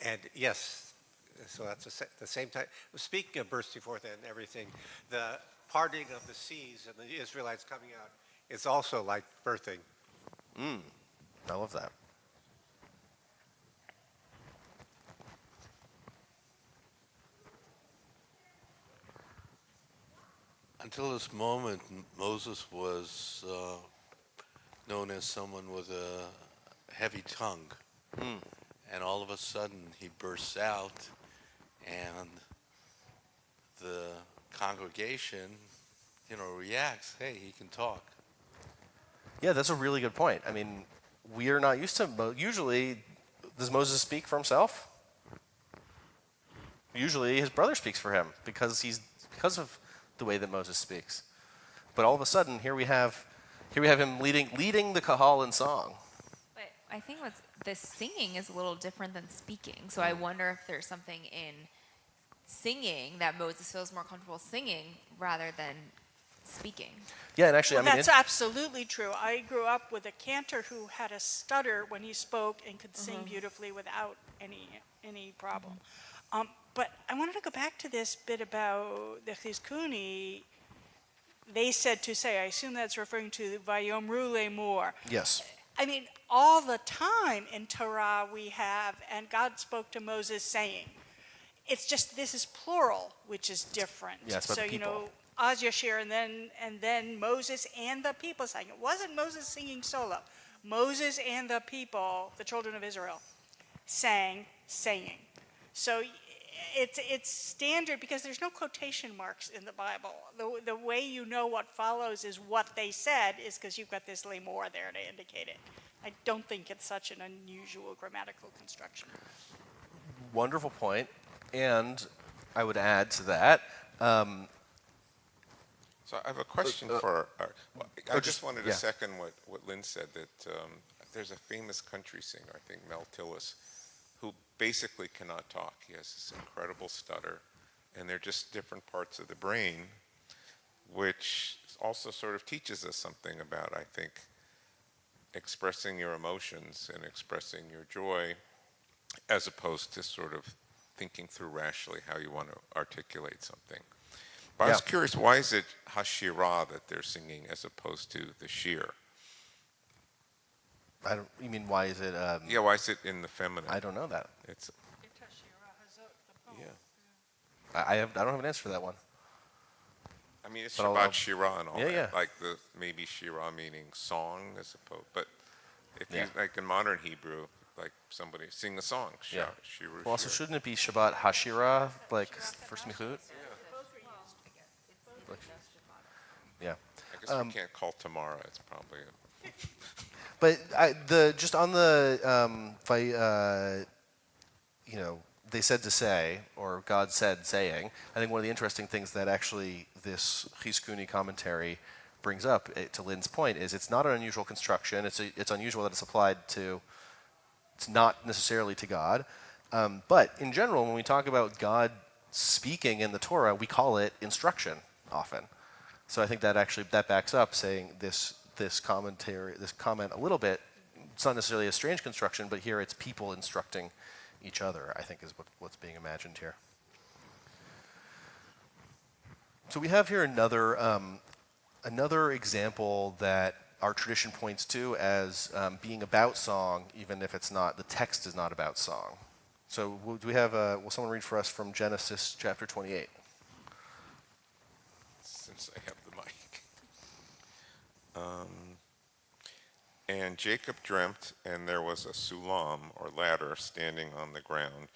And yes, so that's the same time. Speaking of bursting forth and everything, the parting of the seas and the Israelites coming out is also like birthing. I love that. Until this moment, Moses was known as someone with a heavy tongue. And all of a sudden, he bursts out, and the congregation, reacts. Hey, he can talk. Yeah, that's a really good point. I mean, we are not used to, usually, does Moses speak for himself? Usually his brother speaks for him because of the way that Moses speaks. But all of a sudden, here we have him leading the kahal in song. But I think the singing is a little different than speaking. So I wonder if there's something in singing that Moses feels more comfortable singing rather than speaking. Yeah, and actually, Well, I mean, that's absolutely true. I grew up with a cantor who had a stutter when he spoke and could sing beautifully without any problem. But I wanted to go back to this bit about the Chizkuni. They said to say, I assume that's referring to Vayomru Lemor. yes. I mean, all the time in Torah we have, and God spoke to Moses saying. It's just this is plural, which is different. Yeah, it's about so the people. Az Yashir, and then Moses and the people sang. It wasn't Moses singing solo. Moses and the people, the children of Israel, sang, saying. So it's standard because there's no quotation marks in the Bible. The way you know what follows is what they said is because you've got this lemor there to indicate it. I don't think it's such an unusual grammatical construction. Wonderful point. And I would add to that. So I have a question for. I just wanted to yeah. second what Lynn said, that there's a famous country singer, I think Mel Tillis, who basically cannot talk. He has this incredible stutter, and they're just different parts of the brain, which also sort of teaches us something about, I think, expressing your emotions and expressing your joy, as opposed to sort of thinking through rationally how you want to articulate something. But I was curious, why is it Hashirah that they're singing as opposed to the Shir? You mean why is it? Yeah, why is it in the feminine? I don't know that. It's I don't have an answer to that one. I mean, it's But Shabbat Shirah and all Yeah, that. yeah. Like maybe Shirah meaning song as opposed. But if Yeah. you like in modern Hebrew, like somebody sing a song, Yeah. Shiru. Well, also, Shir. shouldn't it be Shabbat Hashira, like for Smichut? Yeah. I guess we can't call Tamara. It's probably. But just on the they said to say, or God said saying. I think one of the interesting things that actually this Chizkuni commentary brings up, to Lynn's point, is it's not an unusual construction. It's unusual that it's applied to. It's not necessarily to God, but in general, when we talk about God speaking in the Torah, we call it instruction often. So I think that actually backs up saying this comment a little bit. It's not necessarily a strange construction, but here it's people instructing each other, I think, is what's being imagined here. So we have here another example that our tradition points to as being about song, even if it's not, the text is not about song. So do we have, will someone read for us from Genesis chapter 28? Since I have the mic. And Jacob dreamt, and there was a sulam, or ladder, standing on the ground,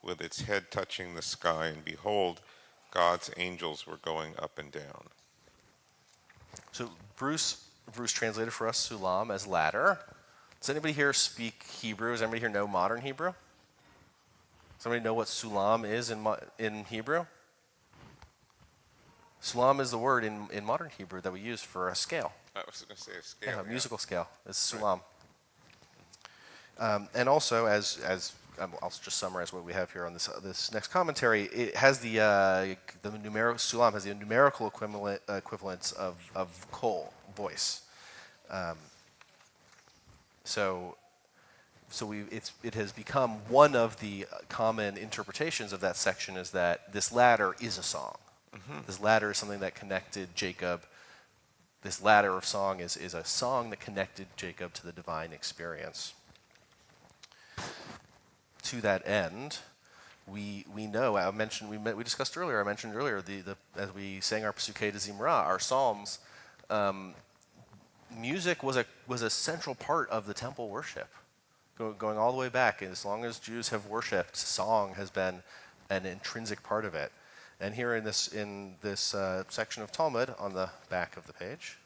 with its head touching the sky, and behold, God's angels were going up and down. So Bruce translated for us sulam as ladder. Does anybody here speak Hebrew? Does anybody here know modern Hebrew? Does anybody know what sulam is in Hebrew? Sulam is the word in modern Hebrew that we use for a scale. I was going to say a scale. A musical scale. It's sulam. And also, as I'll just summarize what we have here on this next commentary. It has the numerical sulam has the numerical equivalence of kol, voice. So it has become one of the common interpretations of that section is that this ladder is a song. Mm-hmm. This ladder is something that connected Jacob. This ladder of song is a song that connected Jacob to the divine experience. To that end, we know. We discussed earlier. I mentioned earlier as we sang our Pesukei de Zimra, our psalms. Music was a central part of the temple worship, going all the way back. And as long as Jews have worshipped, song has been an intrinsic part of it. And here in this section of Talmud on the back of the page,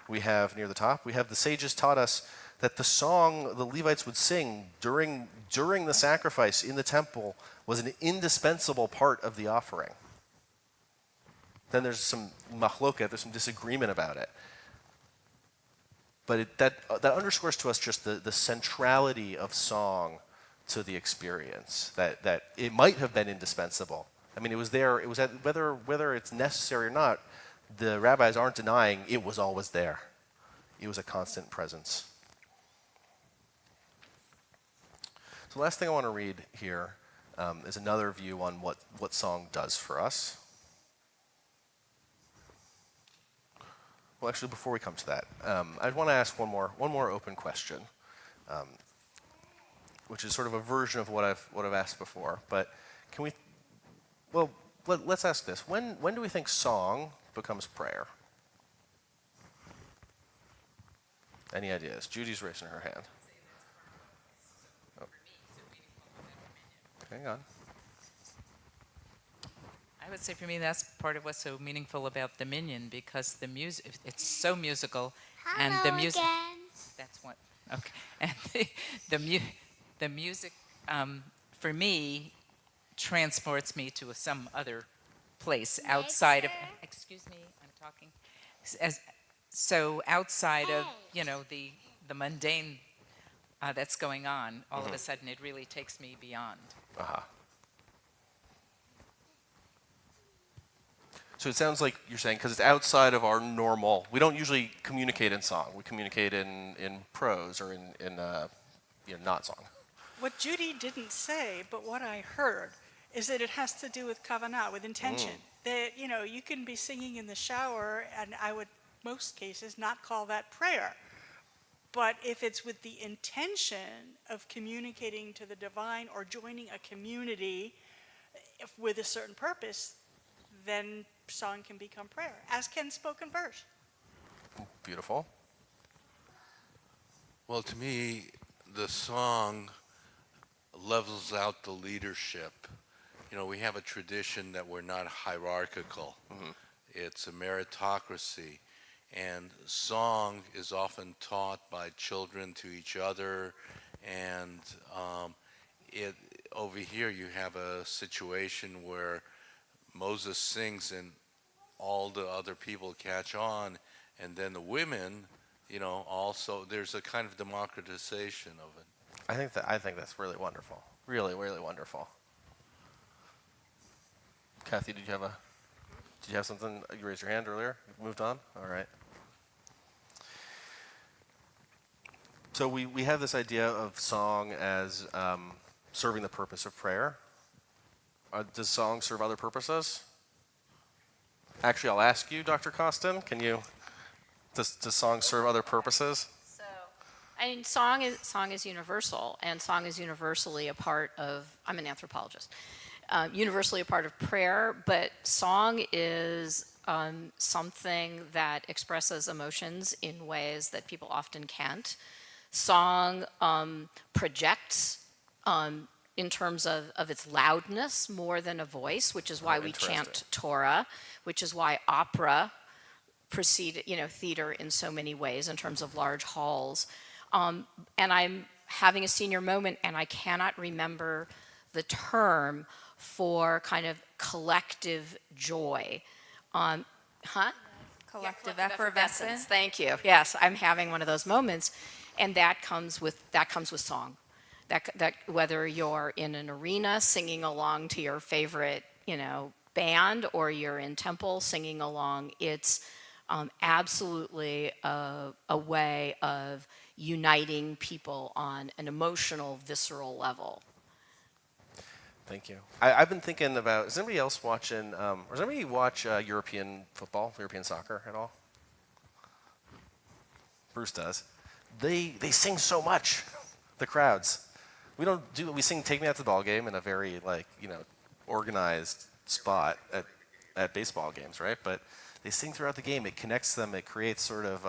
we have near the top, we have the sages taught us that the song the Levites would sing during the sacrifice in the temple was an indispensable part of the offering. Then there's some machloket, there's some disagreement about it. But that underscores to us just the centrality of song to the experience, that it might have been indispensable. I mean, it was there. It was whether it's necessary or not. the rabbis aren't denying it was always there. It was a constant presence. So the last thing I want to read here is another view on what song does for us. Well, actually, before we come to that, I want to ask one more open question, which is sort of a version of what I've asked before. But can we? Well, let's ask this: When do we think song becomes prayer? Any ideas? Judy's raising her hand. Oh. Hang on. I would say for me that's part of what's so meaningful about the Minyan, because the music, it's so musical, and the music. That's what. Okay, and the music for me transports me to some other place outside of. Excuse me, I'm talking. So outside of the mundane that's going on, all of a sudden it really takes me beyond. Uh-huh. So it sounds like you're saying, because it's outside of our normal, we don't usually communicate in song. We communicate in prose or in not song. What Judy didn't say, but what I heard, is that it has to do with kavanah, with intention. That, you can be singing in the shower, and I would, most cases, not call that prayer. But if it's with the intention of communicating to the divine or joining a community with a certain purpose, then song can become prayer, as can spoken verse. Beautiful. Well, to me, the song levels out the leadership. We have a tradition that we're not hierarchical. It's a meritocracy. And song is often taught by children to each other. And over here you have a situation where Moses sings and all the other people catch on. And then the women, also, there's a kind of democratization of it. I think that's really wonderful. Really, really wonderful. Kathy, did you have something? You raised your hand earlier. You moved on. All right. So we have this idea of song as serving the purpose of prayer. Does song serve other purposes? Actually, I'll ask you, Dr. Costin. Does song serve other purposes? So, song is universal, and song is universally a part of. I'm an anthropologist. Universally a part of prayer, but song is something that expresses emotions in ways that people often can't. Song projects in terms of its loudness more than a voice, which is why we chant Torah, which is why opera preceded, theater in so many ways in terms of large halls. And I'm having a senior moment, and I cannot remember the term for kind of collective joy. Collective effervescence. Thank you. Yes, I'm having one of those moments, and that comes with song. That whether you're in an arena singing along to your favorite, band, or you're in temple singing along, it's absolutely a way of uniting people on an emotional, visceral level. Thank you. I've been thinking about, is anybody else watching, or does anybody watch European football, European soccer at all? Bruce does. They sing so much, the crowds. We sing Take Me Out to the Ball Game in a very, organized spot at baseball games, right? But they sing throughout the game. It connects them. It creates sort of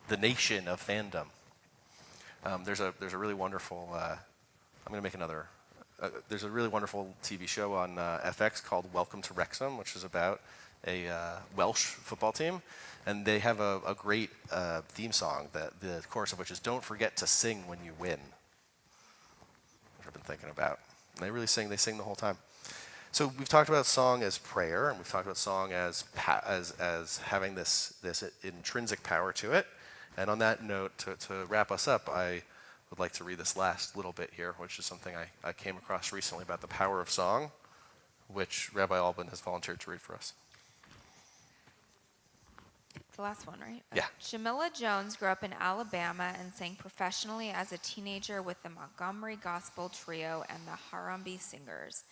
the nation of fandom. There's a really wonderful, I'm going to make another, there's a really wonderful TV show on FX called Welcome to Wrexham, which is about a Welsh football team. And they have a great theme song, the chorus of which is "Don't forget to sing when you win," which I've been thinking about. And they sing the whole time. So we've talked about song as prayer, and we've talked about song as having this intrinsic power to it. And on that note, to wrap us up, I would like to read this last little bit here, which is something I came across recently about the power of song, which Rabbi Albin has volunteered to read for us. It's the last one, right? Yeah. Jamila Jones grew up in Alabama and sang professionally as a teenager with the Montgomery Gospel Trio and the Harambee Singers.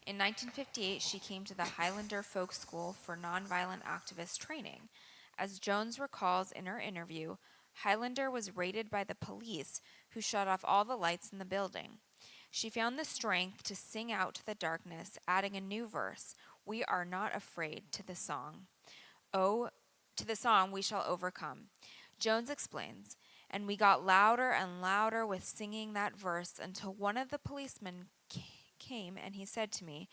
In 1958, she came to the Highlander Folk School for nonviolent activist training. As Jones recalls in her interview, Highlander was raided by the police, who shut off all the lights in the building. She found the strength to sing out to the darkness, adding a new verse, "We are not afraid," to the song. "Oh, to the song, We Shall Overcome." Jones explains, "And we got louder and louder with singing that verse until one of the policemen came and he said to me,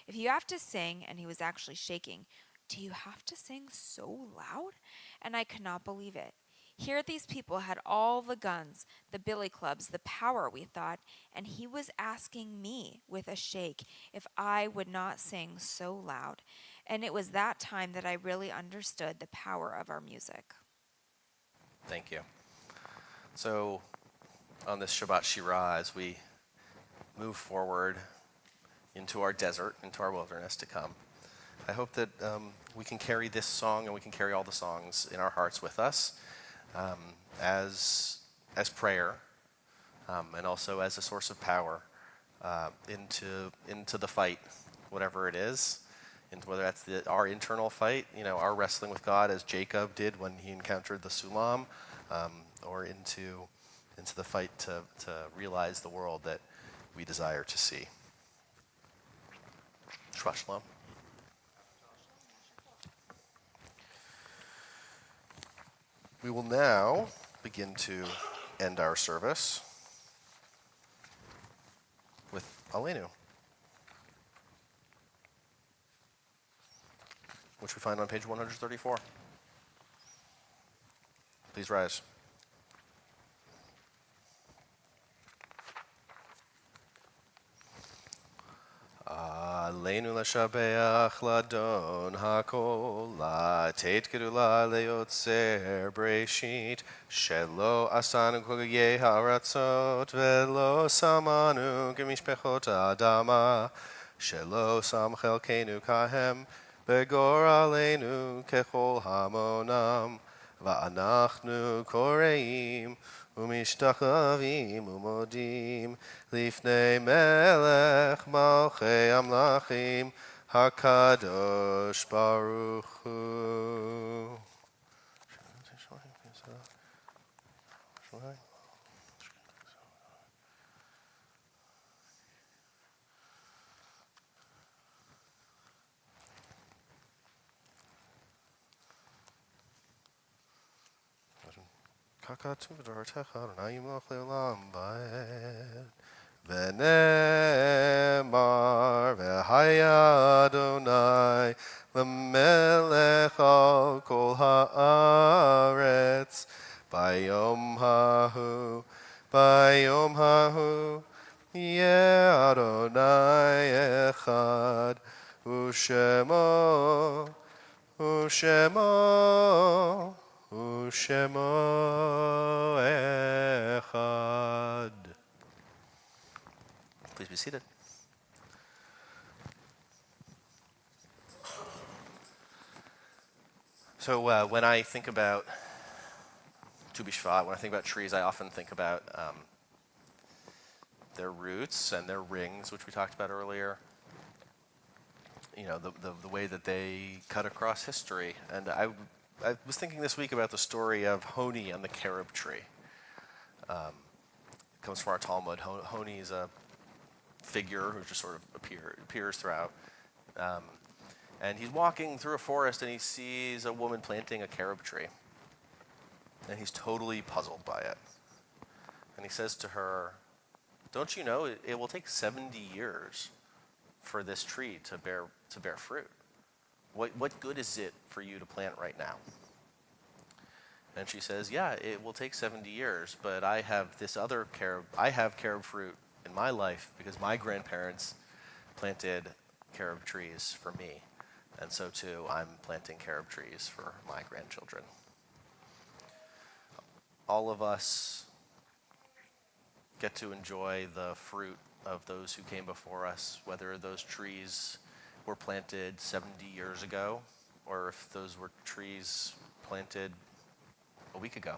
'If you have to sing,' and he was actually shaking, 'do you have to sing so loud?' And I could not believe it. Here these people had all the guns, the billy clubs, the power, we thought, and he was asking me, with a shake, if I would not sing so loud. And it was that time that I really understood the power of our music." Thank you. So, on this Shabbat Shirah, as we move forward into our desert, into our wilderness to come, I hope that we can carry this song and we can carry all the songs in our hearts with us as prayer and also as a source of power into the fight, whatever it is. And whether that's our internal fight, our wrestling with God as Jacob did when he encountered the Sulam, or into the fight to realize the world that we desire to see. Shabbat Shalom. We will now begin to end our service with Aleinu, which we find on page 134. Please rise. Aleinu l'shabeach ladon hakol lateit gedula leotzer breshit shelo asanu kogye haratzot velo samanu gemishpechot adama shelo sam chelkenu kahem begor aleinu kechol hamonam va'anachnu koreim ומשתחווים ומודים לפני מלך מלכי המלכים הקדוש ברוך הוא. ככתוב בתורתך, אדוני ימלוך לעולם ועד. ונאמר, והיה אדוני למלך על כל הארץ. ביום ההוא, יהיה אדוני אחד, ושמו ושמו echad. Please be seated. So when I think about Tu B'Shvat, when I think about trees, I often think about their roots and their rings, which we talked about earlier. The way that they cut across history. And I was thinking this week about the story of Honi and the carob tree. It comes from our Talmud. Honi is a figure who just sort of appears throughout. And he's walking through a forest and he sees a woman planting a carob tree. And he's totally puzzled by it. And he says to her, "Don't you know it will take 70 years for this tree to bear fruit? What good is it for you to plant right now?" And she says, "Yeah, it will take 70 years, but I have this other carob fruit in my life because my grandparents planted carob trees for me. And so too, I'm planting carob trees for my grandchildren." All of us get to enjoy the fruit of those who came before us, whether those trees were planted 70 years ago, or if those were trees planted a week ago.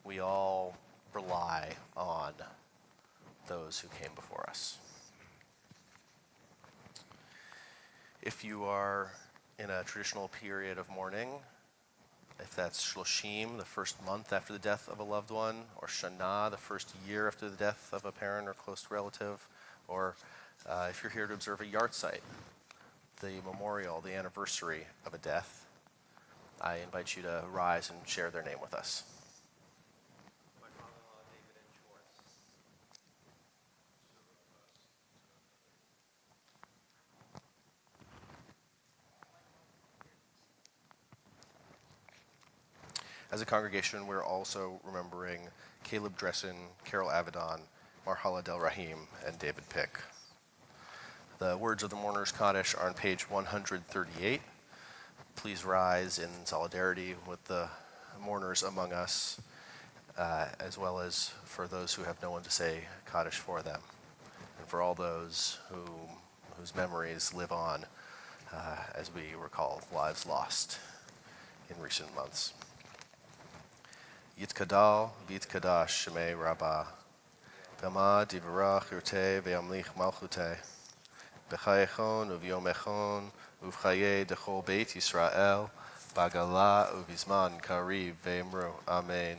We all rely on those who came before us. If you are in a traditional period of mourning, if that's Shloshim, the first month after the death of a loved one, or Shana, the first year after the death of a parent or close relative, or if you're here to observe a yahrzeit, the memorial, the anniversary of a death, I invite you to rise and share their name with us. My father-in-law, David N. Schwartz. As a congregation, we're also remembering Caleb Dressen, Carol Avedon, Marhala Del Rahim, and David Pick. The words of the Mourner's Kaddish are on page 138. Please rise in solidarity with the mourners among us, as well as for those who have no one to say Kaddish for them, and for all those whose memories live on as we recall lives lost in recent months. Yitkadal v'yitkadash shemei Rabbah, B'ma divarach yurtei ve'amlich malchutei, B'chayechon uv'yomechon uv'chayei dechol Beit Yisrael, B'agala uv'izman kariv ve'emru, Amen.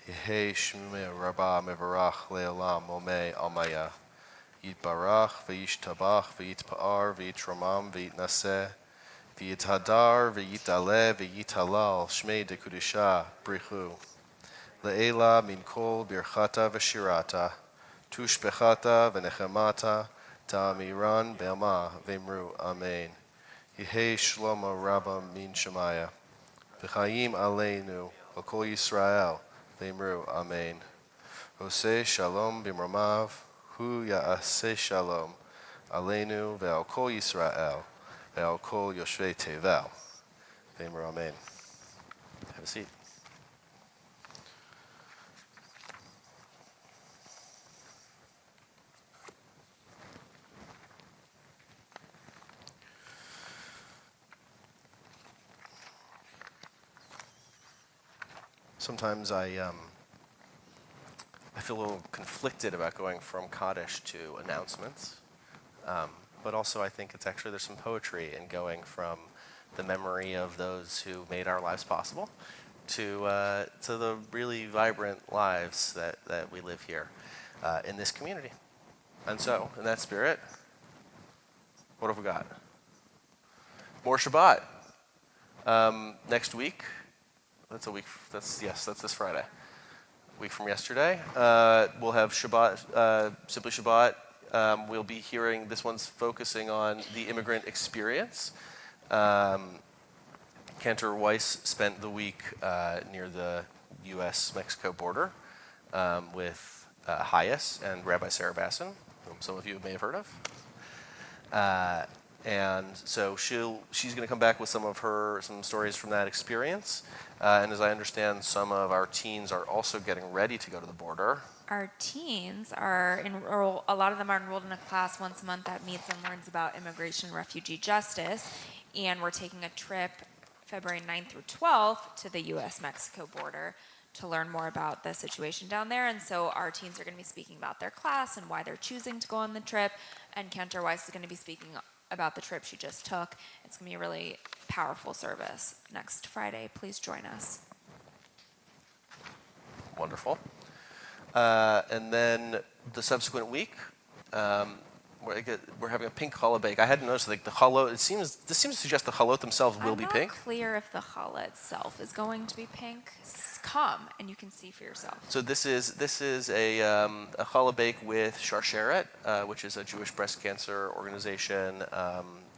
Yehei shmei Rabbah mevarach le'olam omei almaya, Yitbarach v'yishtabach v'yitpa'ar v'yitramam v'yitnaseh, v'yithadar v'yitale v'yitalal shmei dekudisha brichu. Le'ela min kol birchata v'shirata, tushbechata v'nechemata, ta'amiran be'ama v'emru amen. Yehei shlomo rabba min shemaya, v'chayim aleinu, v'kol Yisrael, v'emru amen. Hoseh shalom b'mramav, hu ya'aseh shalom, aleinu ve'al kol Yisrael, ve'al kol yoshvei tevel, v'emru amen. Have a seat. Sometimes I feel a little conflicted about going from Kaddish to announcements, but also I think it's actually there's some poetry in going from the memory of those who made our lives possible to the really vibrant lives that we live here in this community. And so, in that spirit, what have we got? More Shabbat. Next week. That's a week. That's this Friday. A week from yesterday. We'll have Shabbat, Simply Shabbat. We'll be hearing, this one's focusing on the immigrant experience. Cantor Weiss spent the week near the U.S.-Mexico border with Hayes and Rabbi Sarah Bassin, whom some of you may have heard of. And so she's going to come back with some stories from that experience. And as I understand, some of our teens are also getting ready to go to the border. Our teens are a lot of them are enrolled in a class once a month that meets and learns about immigration and refugee justice. And we're taking a trip February 9th through 12th to the U.S.-Mexico border to learn more about the situation down there. And so our teens are going to be speaking about their class and why they're choosing to go on the trip. And Cantor Weiss is going to be speaking about the trip she just took. It's going to be a really powerful service next Friday. Please join us. Wonderful. And then the subsequent week, we're having a pink challah bake. I hadn't noticed the challah. This seems to suggest the chalot themselves will be pink. I'm not clear if the challah itself is going to be pink. Come and you can see for yourself. So this is a challah bake with Sharsheret, which is a Jewish breast cancer organization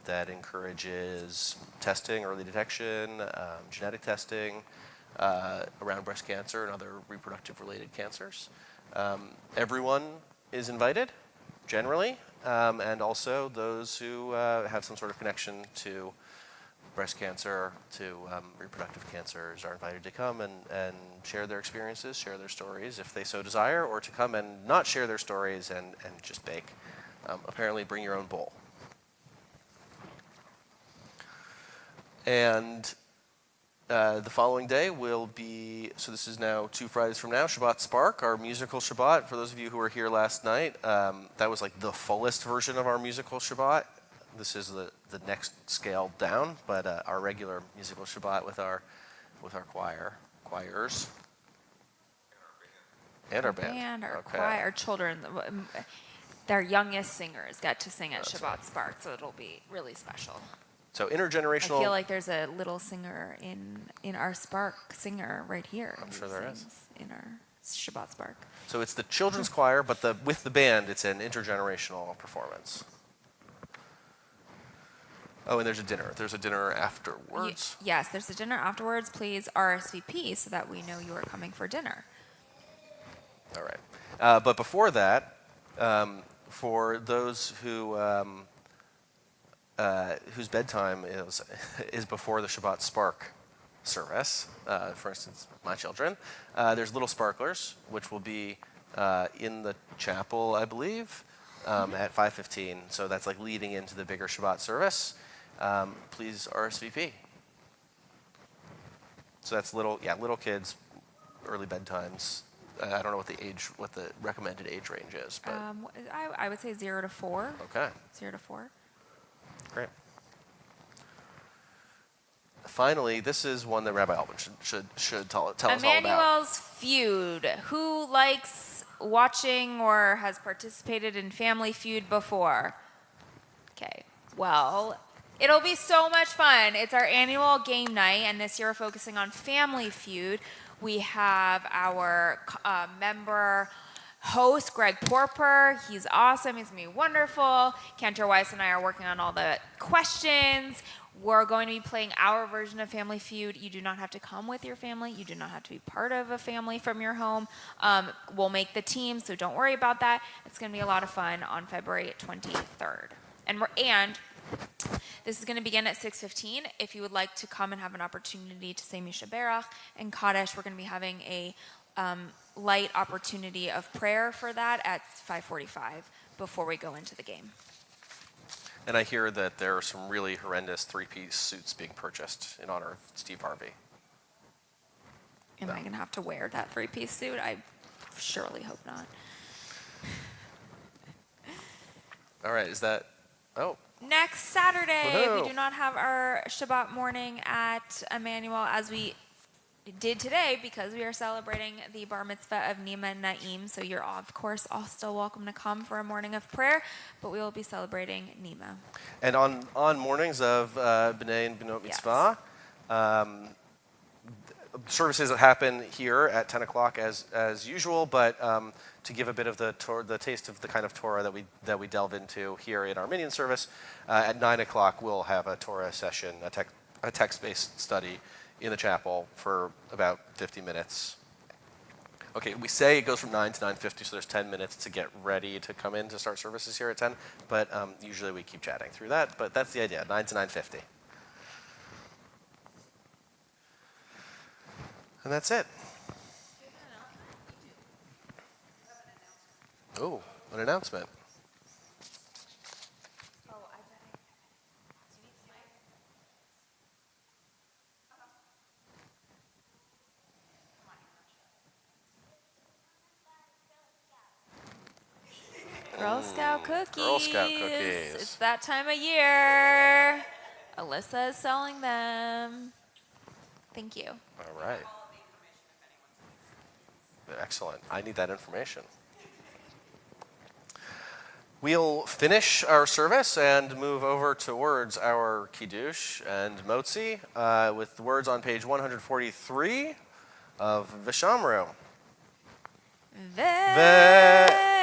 that encourages testing, early detection, genetic testing around breast cancer and other reproductive-related cancers. Everyone is invited, generally, and also those who have some sort of connection to breast cancer, to reproductive cancers are invited to come and share their experiences, share their stories if they so desire, or to come and not share their stories and just bake. Apparently, bring your own bowl. And the following day will be, so this is now 2 Fridays from now, Shabbat Spark, our musical Shabbat. For those of you who were here last night, that was like the fullest version of our musical Shabbat. This is the next scale down, but our regular musical Shabbat with our choirs. And our band. And our Okay. choir, our children, their youngest singers get to sing at Shabbat Spark, so it'll be really special. So I intergenerational. feel like there's a little singer in our Spark singer right here. I'm who sure there is. sings in our Shabbat Spark. So it's the children's choir, but with the band, it's an intergenerational performance. Oh, and there's a dinner. There's a dinner afterwards. Yes, there's a dinner afterwards. Please RSVP so that we know you are coming for dinner. All right. But before that, for those who whose bedtime is before the Shabbat Spark service, for instance, my children, there's little sparklers, which will be in the chapel, I believe, at 5:15. So that's like leading into the bigger Shabbat service. Please RSVP. So that's little kids, early bedtimes. I don't know what the recommended age range is, but I would say 0 to 4. okay, 0 to 4. great. Finally, this is one that Rabbi Altman should tell us all about. Emanuel's Feud. Who likes watching or has participated in Family Feud before? Okay, well, it'll be so much fun. It's our annual game night, and this year we're focusing on Family Feud. We have our member host, Greg Porper. He's awesome. He's going to be wonderful. Cantor Weiss and I are working on all the questions. We're going to be playing our version of Family Feud. You do not have to come with your family. You do not have to be part of a family from your home. We'll make the team, so don't worry about that. It's going to be a lot of fun on February 23rd. And this is going to begin at 6:15. If you would like to come and have an opportunity to say Misha Berach and Kaddish, we're going to be having a light opportunity of prayer for that at 5:45 before we go into the game. And I hear that there are some really horrendous 3-piece suits being purchased in honor of Steve Harvey. Am I going to have to wear that 3-piece suit? I surely hope not. All right, is that? Oh. Next Saturday, Woohoo. we do not have our Shabbat morning at Emanuel as we did today because we are celebrating the bar mitzvah of Nima and Naim. So you're, of course, all still welcome to come for a morning of prayer, but we will be celebrating Nima. And on mornings of B'nai and B'not Mitzvah, services that happen here at 10 o'clock as usual, but to give a bit of the taste of the kind of Torah that we delve into here in our Minyan service, at 9 o'clock we'll have a Torah session, a text-based study in the chapel for about 50 minutes. Okay, we say it goes from 9 to 9:50, so there's 10 minutes to get ready to come in to start services here at 10, but usually we keep chatting through that, but that's the idea, 9 to 9:50. And that's it. Oh, an announcement. Girl Scout cookies. Girl Scout cookies. It's that time of year. Alyssa is selling them. Thank you. All right. Excellent. I need that information. We'll finish our service and move over towards our Kiddush and Motzi with the words on page 143 of Vishamru.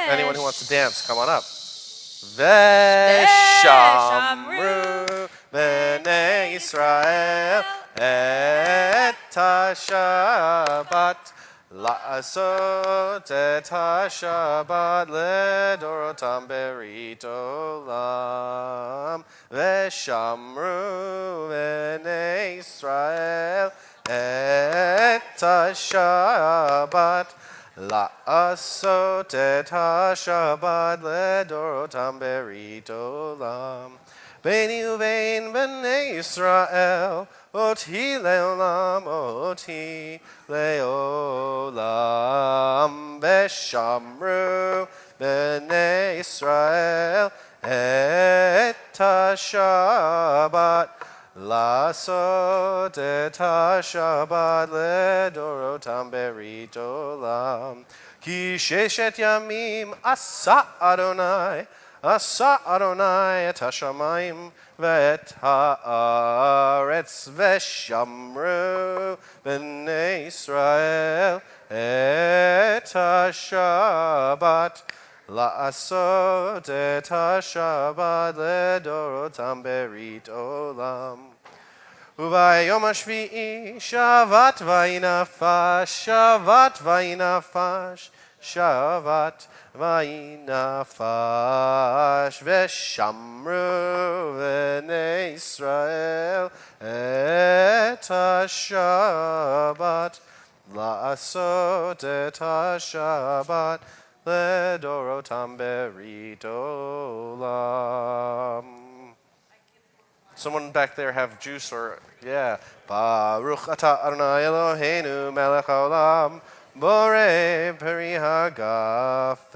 Anyone who wants to dance, come on up. Veshamru b'nei Yisrael et ha-Shabbat la'asot et ha-Shabbat ledorotam berit olam. Veshamru b'nei Yisrael et ha-Shabbat la'asot et ha-Shabbat ledorotam berit olam. Beini uvein b'nei Yisrael, oti leolam, oti leolam. Veshamru b'nei Yisrael, et ha-Shabbat. Lasot et ha-Shabbat ledorotam berit olam. Ki sheshet yamim asa Adonai et ha-shamayim ve'et ha'aretz veshamru b'nei Yisrael et ha-Shabbat. La'asot et ha-Shabbat ledorotam berit olam. Uvayom hashvi'i shavat vayinafash, shavat vayinafash, shavat vayinafash, veshamru b'nei Yisrael et ha-Shabbat. La'asot et ha-Shabbat ledorotam berit olam. Someone back there have juice or, yeah. Baruch atah Adonai Eloheinu melech haolam, borei peri hagafen.